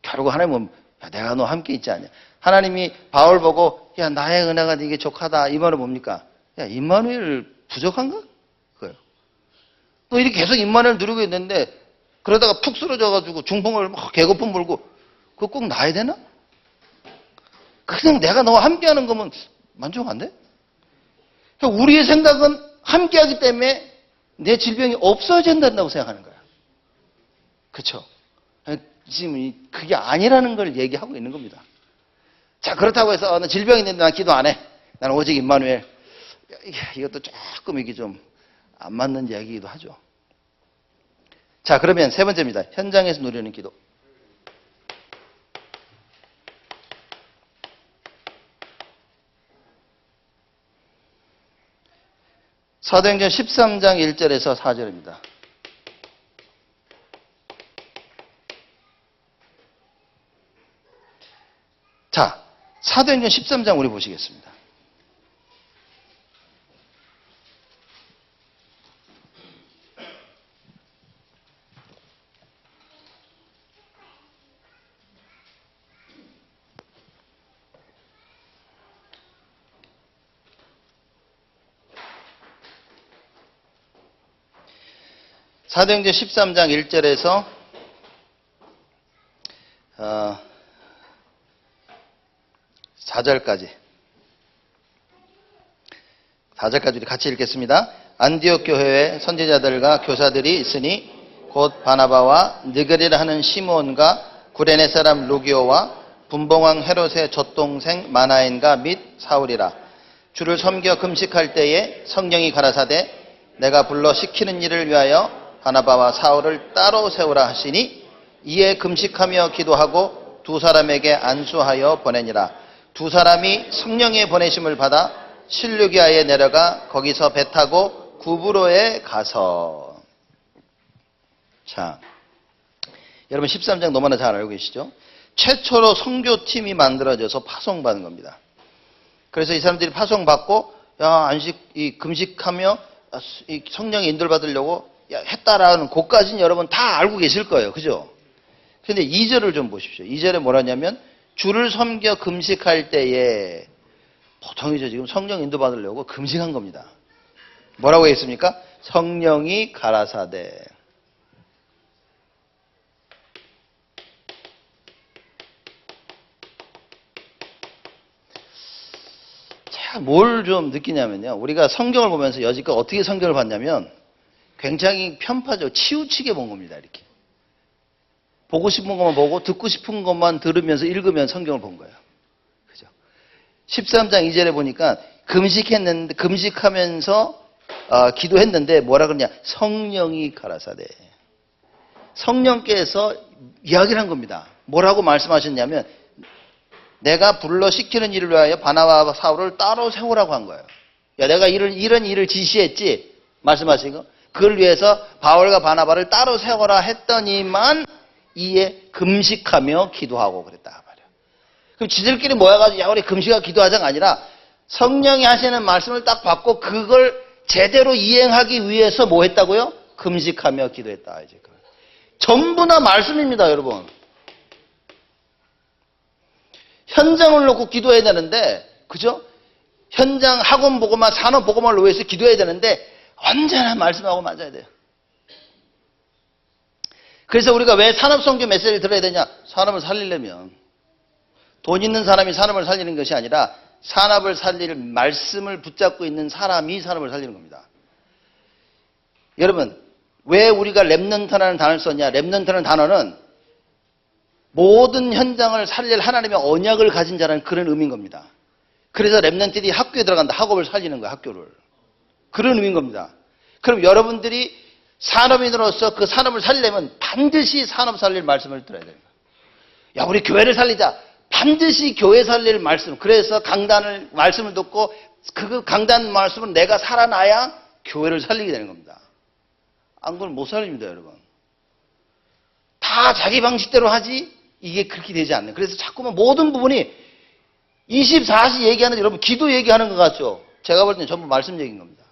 결국 하나님은 야, 내가 너 함께 있지 않냐. 하나님이 바울 보고 야 나의 은혜가 네게 족하다. 이 말은 뭡니까? 야 임마누엘 부족한가? 그거예요. 또 이렇게 계속 임마누엘 누리고 있는데 그러다가 푹 쓰러져가지고 중풍을 막 개거품 불고 그거 꼭 나야 되나? 그냥 내가 너와 함께하는 거면 만족 안 돼? 그러니까 우리의 생각은 함께하기 때문에 내 질병이 없어져야 된다고 생각하는 거야. 그렇죠? 지금 그게 아니라는 걸 얘기하고 있는 겁니다. 자, 그렇다고 해서 나 질병이 있는데 난 기도 안 해. 나는 오직 임마누엘. 이것도 조금 이게 좀 안 맞는 이야기이기도 하죠. 자, 그러면 세 번째입니다. 현장에서 누리는 기도. 사도행전 13장 1절에서 4절입니다. 자, 사도행전 13장 우리 보시겠습니다. 사도행전 13장 1절에서 4절까지 우리 같이 읽겠습니다. 안디옥 교회에 선지자들과 교사들이 있으니 곧 바나바와 느그리라 하는 시므온과 구레네 사람 루기오와 분봉왕 헤롯의 젖동생 마나엔과 및 사울이라. 주를 섬겨 금식할 때에 성령이 가라사대 내가 불러 시키는 일을 위하여 바나바와 사울을 따로 세우라 하시니 이에 금식하며 기도하고 두 사람에게 안수하여 보내니라. 두 사람이 성령의 보내심을 받아 실루기아에 내려가 거기서 배 타고 구브로에 가서. 자, 여러분 13장 너무나 잘 알고 계시죠? 최초로 선교팀이 만들어져서 파송받은 겁니다. 그래서 이 사람들이 파송받고 금식하며 이 성령의 인도를 받으려고 했다라는 것까지는 여러분 다 알고 계실 거예요. 그죠? 근데 2절을 좀 보십시오. 2절에 뭐라냐면 주를 섬겨 금식할 때에 보통이죠. 지금 성령 인도 받으려고 금식한 겁니다. 뭐라고 했습니까? 성령이 가라사대. 자, 뭘 좀 느끼냐면요. 우리가 성경을 보면서 여지껏 어떻게 성경을 봤냐면 굉장히 편파적, 치우치게 본 겁니다. 이렇게. 보고 싶은 것만 보고 듣고 싶은 것만 들으면서 읽으면 성경을 본 거예요. 그죠? 13장 2절에 보니까 금식하면서 기도했는데 뭐라 그러냐? 성령이 가라사대. 성령께서 이야기를 한 겁니다. 뭐라고 말씀하셨냐면 내가 불러 시키는 일을 위하여 바나바와 사울을 따로 세우라고 한 거예요. 야, 내가 이런 일을 지시했지? 말씀하신 거? 그걸 위해서 바울과 바나바를 따로 세워라 했더니만 이에 금식하며 기도하고 그랬다 말이야. 그럼 지들끼리 모여가지고 야 우리 금식하고 기도하자가 아니라 성령이 하시는 말씀을 딱 받고 그걸 제대로 이행하기 위해서 뭐 했다고요? 금식하며 기도했다. 이제 전부 다 말씀입니다, 여러분. 현장을 놓고 기도해야 되는데, 그죠? 현장 학원 보고만 산업 보고만 위해서 기도해야 되는데 언제나 말씀하고 맞아야 돼요. 그래서 우리가 왜 산업선교 메시지를 들어야 되냐? 산업을 살리려면 돈 있는 사람이 산업을 살리는 것이 아니라 산업을 살릴 말씀을 붙잡고 있는 사람이 산업을 살리는 겁니다. 여러분, 왜 우리가 렘넌트라는 단어를 썼냐? 렘넌트라는 단어는 모든 현장을 살릴 하나님의 언약을 가진 자라는 그런 의미인 겁니다. 그래서 렘넌트들이 학교에 들어간다. 학업을 살리는 거야, 학교를. 그런 의미인 겁니다. 그럼 여러분들이 산업인으로서 그 산업을 살리려면 반드시 산업 살릴 말씀을 들어야 됩니다. 야, 우리 교회를 살리자. 반드시 교회 살릴 말씀. 그래서 말씀을 듣고 그 강단 말씀은 내가 살아나야 교회를 살리게 되는 겁니다. 안 그러면 못 살립니다, 여러분. 다 자기 방식대로 하지 이게 그렇게 되지 않는. 그래서 자꾸만 모든 부분이 24시 얘기하는 여러분 기도 얘기하는 것 같죠? 제가 볼 때는 전부 말씀 얘기인 겁니다.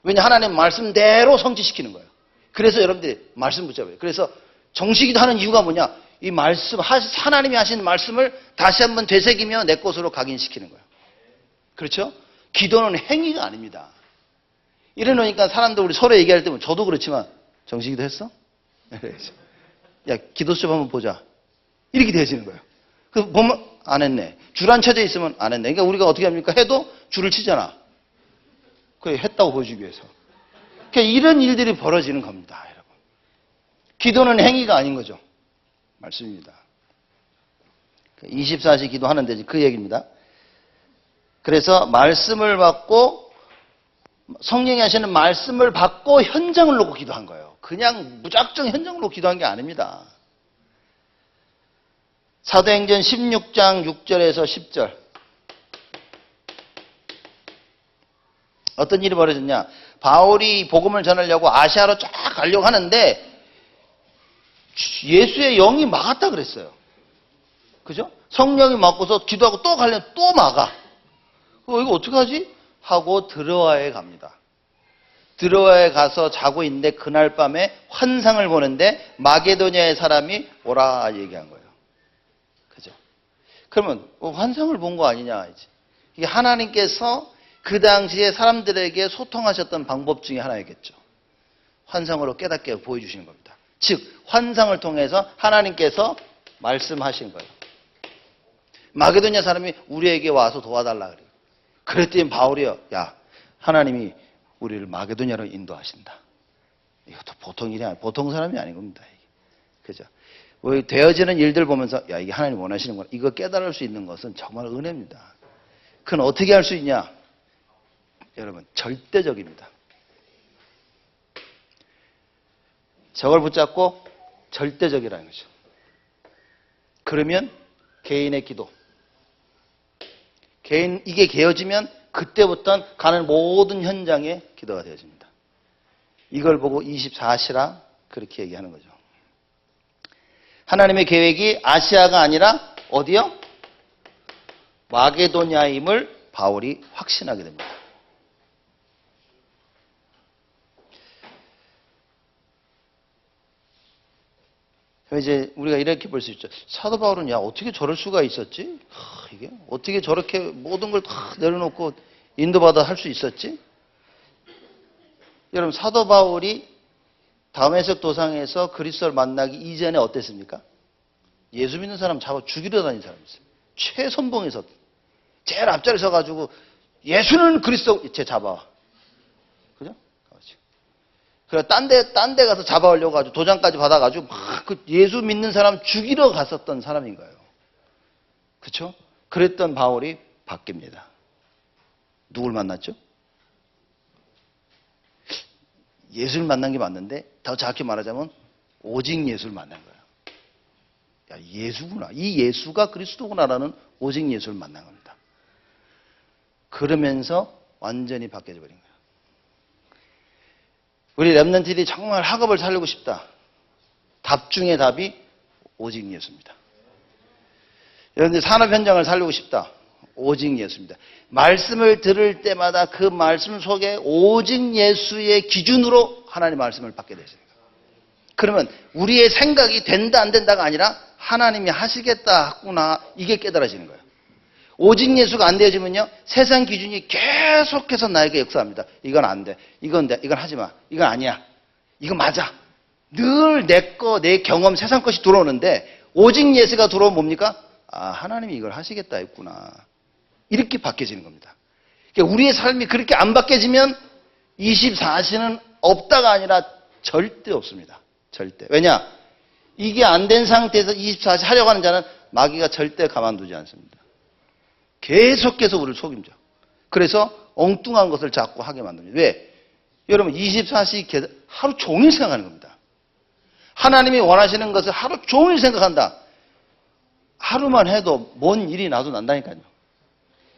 왜냐 하나님 말씀대로 성취시키는 거예요. 그래서 여러분들이 말씀 붙잡아요. 그래서 정식기도 하는 이유가 뭐냐? 이 말씀 하나님이 하시는 말씀을 다시 한번 되새기며 내 것으로 각인시키는 거예요. 그렇죠? 기도는 행위가 아닙니다. 이러니까 사람들 우리 서로 얘기할 때면 저도 그렇지만 정식기도 했어? 야 기도 좀 한번 보자. 이렇게 되어지는 거예요. 그 보면 안 했네. 줄 안 쳐져 있으면 안 했네. 그러니까 우리가 어떻게 합니까? 해도 줄을 치잖아. 그게 했다고 보여주기 위해서. 그러니까 이런 일들이 벌어지는 겁니다, 여러분. 기도는 행위가 아닌 거죠. 말씀입니다. 24시 기도하는데 그 얘기입니다. 그래서 말씀을 받고 성령이 하시는 말씀을 받고 현장을 놓고 기도한 거예요. 그냥 무작정 현장을 놓고 기도한 게 아닙니다. 사도행전 16장 6절에서 10절. 어떤 일이 벌어졌냐? 바울이 복음을 전하려고 아시아로 쫙 가려고 하는데 예수의 영이 막았다 그랬어요. 그죠? 성령이 막고서 기도하고 또 가려면 또 막아. 이거 어떡하지? 하고 드로아에 갑니다. 드로아에 가서 자고 있는데 그날 밤에 환상을 보는데 마게도냐의 사람이 오라 얘기한 거예요. 그죠? 그러면 환상을 본 거 아니냐? 이게 하나님께서 그 당시에 사람들에게 소통하셨던 방법 중에 하나이겠죠. 환상으로 깨닫게 보여주시는 겁니다. 즉 환상을 통해서 하나님께서 말씀하신 거예요. 마게도냐 사람이 우리에게 와서 도와달라 그래요. 그랬더니 바울이요. 야, 하나님이 우리를 마게도냐로 인도하신다. 이것도 보통 일이 아니에요. 보통 사람이 아닌 겁니다. 그죠? 되어지는 일들 보면서 야, 이게 하나님 원하시는 거야. 이거 깨달을 수 있는 것은 정말 은혜입니다. 그건 어떻게 할 수 있냐? 여러분, 절대적입니다. 저걸 붙잡고 절대적이라는 거죠. 그러면 개인의 기도. 이게 개어지면 그때부터는 가는 모든 현장에 기도가 되어집니다. 이걸 보고 24시라 그렇게 얘기하는 거죠. 하나님의 계획이 아시아가 아니라 어디요? 마게도냐임을 바울이 확신하게 됩니다. 이제 우리가 이렇게 볼 수 있죠. 사도 바울은 야 어떻게 저럴 수가 있었지? 이게 어떻게 저렇게 모든 걸 다 내려놓고 인도받아 할 수 있었지? 여러분 사도 바울이 다메섹 도상에서 그리스도를 만나기 이전에 어땠습니까? 예수 믿는 사람 잡아 죽이려 다닌 사람이었어요. 최선봉에서 제일 앞자리에 서가지고 예수는 그리스도 쟤 잡아. 그죠? 그래 딴 데 가서 잡아오려고 가지고 도장까지 받아가지고 막 그 예수 믿는 사람 죽이러 갔었던 사람인 거예요. 그렇죠? 그랬던 바울이 바뀝니다. 누굴 만났죠? 예수를 만난 게 맞는데 더 정확히 말하자면 오직 예수를 만난 거예요. 야 예수구나. 이 예수가 그리스도구나라는 오직 예수를 만난 겁니다. 그러면서 완전히 바뀌어져 버린 거예요. 우리 렘넌트들이 정말 학업을 살리고 싶다. 답 중에 답이 오직 예수입니다. 여러분들 산업 현장을 살리고 싶다. 오직 예수입니다. 말씀을 들을 때마다 그 말씀 속에 오직 예수의 기준으로 하나님의 말씀을 받게 되십니다. 그러면 우리의 생각이 된다 안 된다가 아니라 하나님이 하시겠다 하구나 이게 깨달아지는 거예요. 오직 예수가 안 되어지면요 세상 기준이 계속해서 나에게 역사합니다. 이건 안 돼. 이건 하지 마. 이건 아니야. 이거 맞아. 늘 내 경험 세상 것이 들어오는데 오직 예수가 들어오면 뭡니까? 아 하나님이 이걸 하시겠다 했구나. 이렇게 바뀌어지는 겁니다. 그러니까 우리의 삶이 그렇게 안 바뀌어지면 24시는 없다가 아니라 절대 없습니다. 절대. 왜냐? 이게 안 된 상태에서 24시 하려고 하는 자는 마귀가 절대 가만두지 않습니다. 계속해서 우리를 속임죠. 그래서 엉뚱한 것을 자꾸 하게 만듭니다. 왜? 여러분 24시 하루 종일 생각하는 겁니다. 하나님이 원하시는 것을 하루 종일 생각한다. 하루만 해도 뭔 일이 나도 난다니까요.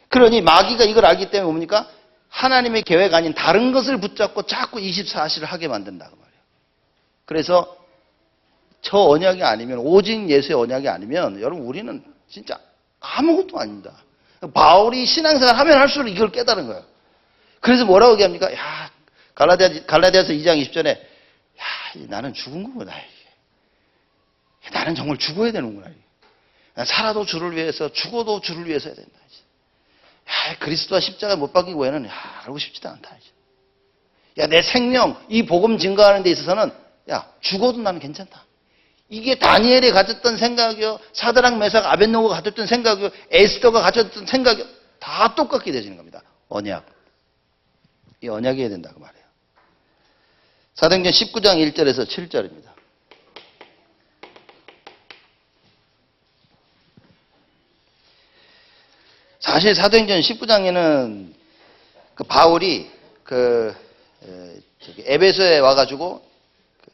그러니 마귀가 이걸 알기 때문에 뭡니까? 하나님의 계획 아닌 다른 것을 붙잡고 자꾸 24시를 하게 만든다고 말이에요. 그래서 저 언약이 아니면 오직 예수의 언약이 아니면 여러분 우리는 진짜 아무것도 아닙니다. 바울이 신앙생활 하면 할수록 이걸 깨달은 거예요. 그래서 뭐라고 얘기합니까? 야, 갈라디아서 2장 20절에 야, 나는 죽은 거구나. 나는 정말 죽어야 되는구나. 살아도 주를 위해서 죽어도 주를 위해서 해야 된다. 야, 그리스도와 십자가 못 박힌 외에는 알고 싶지도 않다. 야, 내 생명 이 복음 증거하는 데 있어서는 야, 죽어도 나는 괜찮다. 이게 다니엘이 가졌던 생각이요, 사드락 메삭 아벳노고가 가졌던 생각이요, 에스더가 가졌던 생각이요, 다 똑같게 되시는 겁니다. 언약. 이 언약이어야 된다고 말해요. 사도행전 19장 1절에서 7절입니다. 사실 사도행전 19장에는 그 바울이 에베소에 와가지고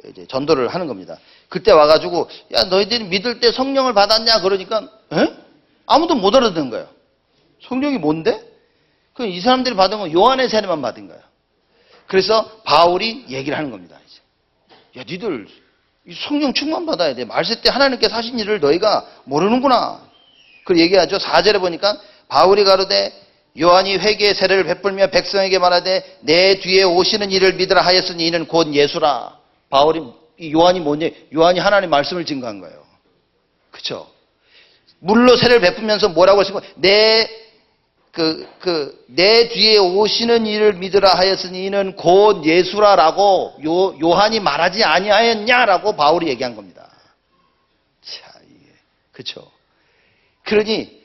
이제 전도를 하는 겁니다. 그때 와가지고 야 너희들이 믿을 때 성령을 받았냐 그러니까 아무도 못 알아듣는 거예요. 성령이 뭔데? 그 이 사람들이 받은 건 요한의 세례만 받은 거예요. 그래서 바울이 얘기를 하는 겁니다. 이제 야 니들 성령 충만 받아야 돼. 말세 때 하나님께서 하신 일을 너희가 모르는구나. 그 얘기하죠. 4절에 보니까 바울이 가로되 요한이 회개의 세례를 베풀며 백성에게 말하되 내 뒤에 오시는 이를 믿으라 하였으니 이는 곧 예수라. 바울이 요한이 뭐냐? 요한이 하나님 말씀을 증거한 거예요. 그렇죠? 물로 세례를 베풀면서 뭐라고 했습니까? 내 뒤에 오시는 이를 믿으라 하였으니 이는 곧 예수라라고 요한이 말하지 아니하였냐라고 바울이 얘기한 겁니다. 자, 이게 그렇죠? 그러니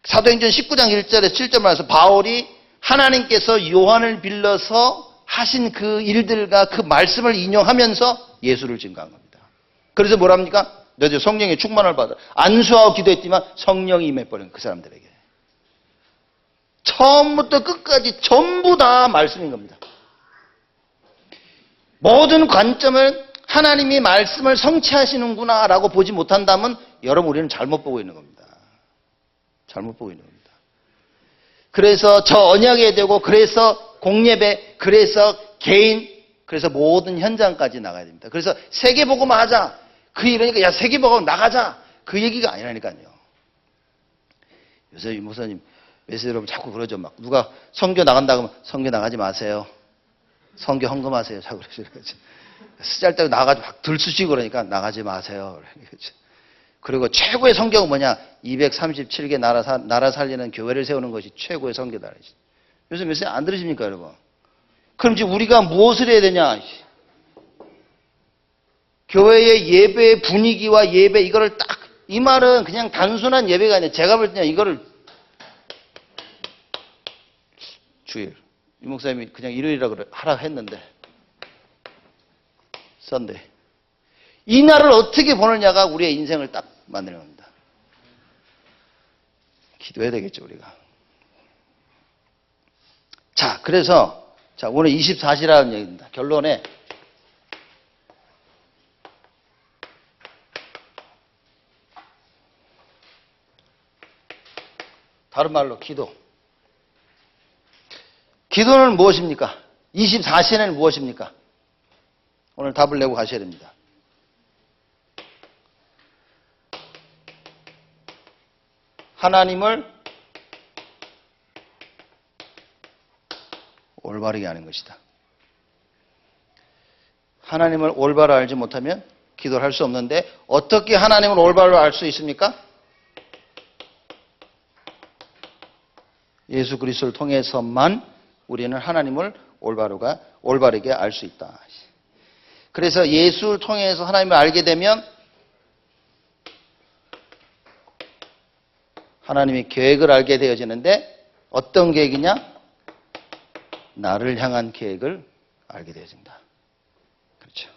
사도행전 19장 1절에서 7절 말에서 바울이 하나님께서 요한을 빌려서 하신 그 일들과 그 말씀을 인용하면서 예수를 증거한 겁니다. 그래서 뭐랍니까? 너희들 성령의 충만을 받아. 안수하고 기도했지만 성령이 임해버린 그 사람들에게. 처음부터 끝까지 전부 다 말씀인 겁니다. 모든 관점을 하나님이 말씀을 성취하시는구나 라고 보지 못한다면 여러분 우리는 잘못 보고 있는 겁니다. 잘못 보고 있는 겁니다. 그래서 저 언약에 되고 그래서 공예배 그래서 개인 그래서 모든 현장까지 나가야 됩니다. 그래서 세계복음화 하자. 이러니까 야 세계복음 나가자. 그 얘기가 아니라니까요. 요새 이 목사님 메시지 여러분 자꾸 그러죠. 막 누가 선교 나간다 그러면 선교 나가지 마세요. 선교 헌금하세요. 자꾸 그러죠. 쓰잘데기 나가지고 막 들쑤시고 그러니까 나가지 마세요. 그리고 최고의 선교가 뭐냐? 237개 나라 살리는 교회를 세우는 것이 최고의 선교다. 요새 메시지 안 들으십니까 여러분? 그럼 이제 우리가 무엇을 해야 되냐? 교회의 예배의 분위기와 예배 이거를 딱 이 말은 그냥 단순한 예배가 아니라 제가 볼 때는 이거를 주일 이 목사님이 그냥 일요일이라 하라 했는데 썬데이 이 날을 어떻게 보느냐가 우리의 인생을 딱 만드는 겁니다. 기도해야 되겠죠 우리가. 자 그래서 오늘 24시라는 얘기입니다. 결론에 다른 말로 기도. 기도는 무엇입니까? 24시에는 무엇입니까? 오늘 답을 내고 가셔야 됩니다. 하나님을 올바르게 아는 것이다. 하나님을 올바로 알지 못하면 기도를 할 수 없는데 어떻게 하나님을 올바로 알 수 있습니까? 예수 그리스도를 통해서만 우리는 하나님을 올바르게 알 수 있다. 그래서 예수를 통해서 하나님을 알게 되면 하나님의 계획을 알게 되어지는데 어떤 계획이냐? 나를 향한 계획을 알게 되어진다. 그렇죠.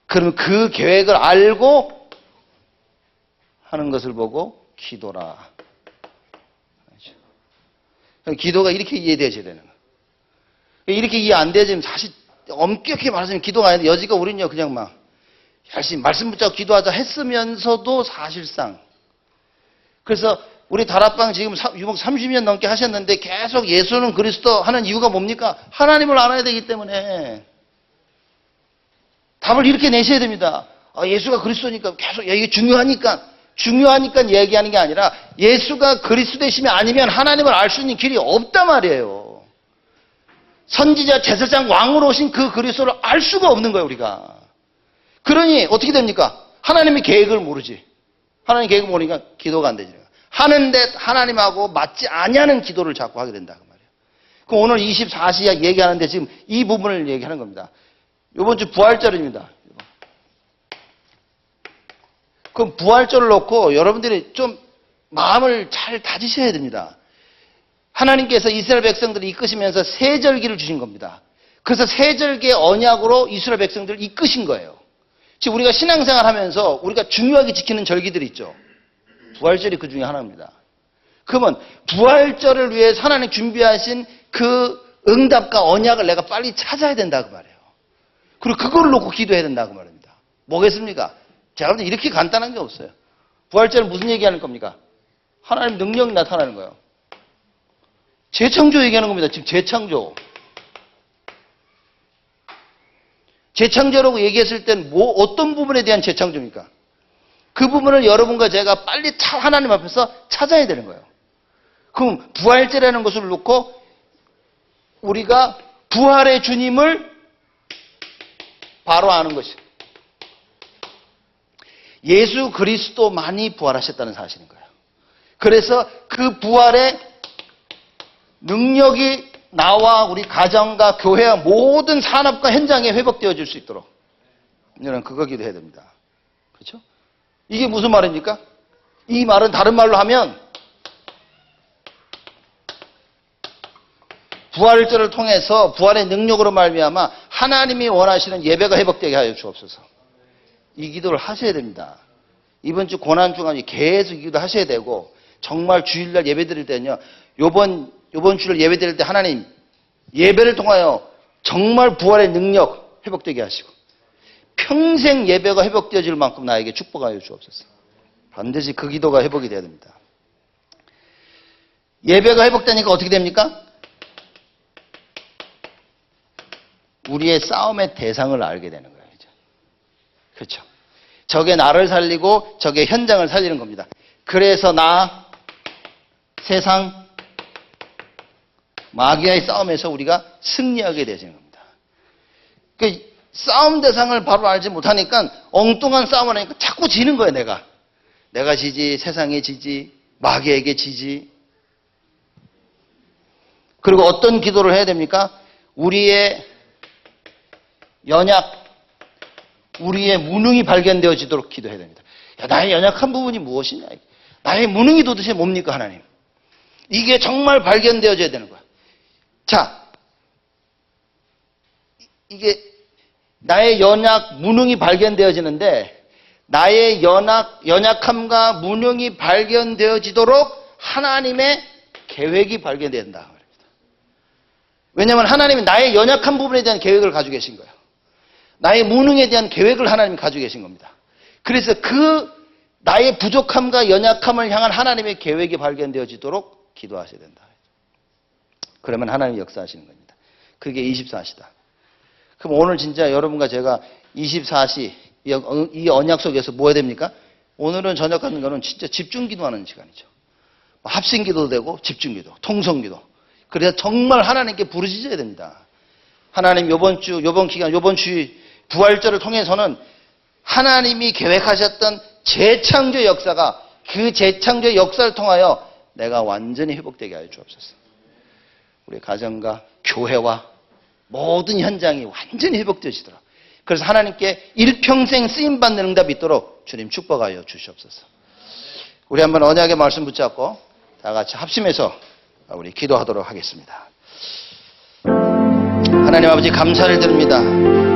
그럼 그 계획을 알고 하는 것을 보고 기도라. 그렇죠. 기도가 이렇게 이해되어져야 되는 거예요. 이렇게 이해 안 되어지면 사실 엄격히 말하자면 기도가 아닌데 여지가 우리는요 그냥 막 열심히 말씀 붙잡고 기도하자 했으면서도 사실상 그래서 우리 다락방 지금 유목 30년 넘게 하셨는데 계속 예수는 그리스도 하는 이유가 뭡니까? 하나님을 알아야 되기 때문에 답을 이렇게 내셔야 됩니다. 예수가 그리스도니까 계속 이게 중요하니까 얘기하는 게 아니라 예수가 그리스도 되시면 아니면 하나님을 알 수 있는 길이 없단 말이에요. 선지자 제사장 왕으로 오신 그 그리스도를 알 수가 없는 거예요 우리가. 그러니 어떻게 됩니까? 하나님의 계획을 모르지. 하나님 계획을 모르니까 기도가 안 되지. 하는데 하나님하고 맞지 아니하는 기도를 자꾸 하게 된다 그 말이에요. 그럼 오늘 24시야 얘기하는데 지금 이 부분을 얘기하는 겁니다. 이번 주 부활절입니다. 그럼 부활절을 놓고 여러분들이 좀 마음을 잘 다지셔야 됩니다. 하나님께서 이스라엘 백성들을 이끄시면서 세절기를 주신 겁니다. 그래서 세절기의 언약으로 이스라엘 백성들을 이끄신 거예요. 지금 우리가 신앙생활 하면서 우리가 중요하게 지키는 절기들이 있죠. 부활절이 그 중에 하나입니다. 그러면 부활절을 위해 하나님 준비하신 그 응답과 언약을 내가 빨리 찾아야 된다 그 말이에요. 그리고 그걸 놓고 기도해야 된다 그 말입니다. 뭐겠습니까? 제가 볼 때 이렇게 간단한 게 없어요. 부활절은 무슨 얘기하는 겁니까? 하나님 능력이 나타나는 거예요. 재창조 얘기하는 겁니다. 지금 재창조. 재창조라고 얘기했을 땐 어떤 부분에 대한 재창조입니까? 그 부분을 여러분과 제가 빨리 하나님 앞에서 찾아야 되는 거예요. 그럼 부활절이라는 것을 놓고 우리가 부활의 주님을 바로 아는 것이 예수 그리스도만이 부활하셨다는 사실인 거예요. 그래서 그 부활의 능력이 나와 우리 가정과 교회와 모든 산업과 현장에 회복되어질 수 있도록 우리는 그거 기도해야 됩니다. 그렇죠? 이게 무슨 말입니까? 이 말은 다른 말로 하면 부활절을 통해서 부활의 능력으로 말미암아 하나님이 원하시는 예배가 회복되게 하여 주옵소서. 이 기도를 하셔야 됩니다. 이번 주 고난 주간에 계속 이 기도 하셔야 되고 정말 주일날 예배 드릴 때는요. 요번 주를 예배 드릴 때 하나님 예배를 통하여 정말 부활의 능력 회복되게 하시고 평생 예배가 회복되어질 만큼 나에게 축복하여 주옵소서. 반드시 그 기도가 회복이 돼야 됩니다. 예배가 회복되니까 어떻게 됩니까? 우리의 싸움의 대상을 알게 되는 거예요. 이제. 그렇죠. 적의 나를 살리고 적의 현장을 살리는 겁니다. 그래서 나, 세상, 마귀와의 싸움에서 우리가 승리하게 되시는 겁니다. 그 싸움 대상을 바로 알지 못하니까 엉뚱한 싸움을 하니까 자꾸 지는 거예요, 내가. 내가 지지, 세상에 지지, 마귀에게 지지. 그리고 어떤 기도를 해야 됩니까? 우리의 연약, 우리의 무능이 발견되어지도록 기도해야 됩니다. 야, 나의 연약한 부분이 무엇이냐? 나의 무능이 도대체 뭡니까, 하나님? 이게 정말 발견되어져야 되는 거야. 자, 이게 나의 무능이 발견되어지는데 나의 연약함과 무능이 발견되어지도록 하나님의 계획이 발견돼야 된다. 왜냐하면 하나님이 나의 연약한 부분에 대한 계획을 가지고 계신 거예요. 나의 무능에 대한 계획을 하나님이 가지고 계신 겁니다. 그래서 그 나의 부족함과 연약함을 향한 하나님의 계획이 발견되어지도록 기도하셔야 된다. 그러면 하나님이 역사하시는 겁니다. 그게 24시다. 그럼 오늘 진짜 여러분과 제가 24시 이 언약 속에서 뭐 해야 됩니까? 오늘은 저녁 같은 거는 진짜 집중 기도하는 시간이죠. 합심 기도도 되고 집중 기도, 통성 기도. 그래서 정말 하나님께 부르짖어야 됩니다. 하나님 요번 기간, 요번 주 부활절을 통해서는 하나님이 계획하셨던 재창조 역사가 그 재창조 역사를 통하여 내가 완전히 회복되게 하여 주옵소서. 우리 가정과 교회와 모든 현장이 완전히 회복되시도록. 그래서 하나님께 일평생 쓰임받는 응답이 있도록 주님 축복하여 주시옵소서. 우리 한번 언약의 말씀 붙잡고 다 같이 합심해서 우리 기도하도록 하겠습니다. 하나님 아버지 감사를 드립니다.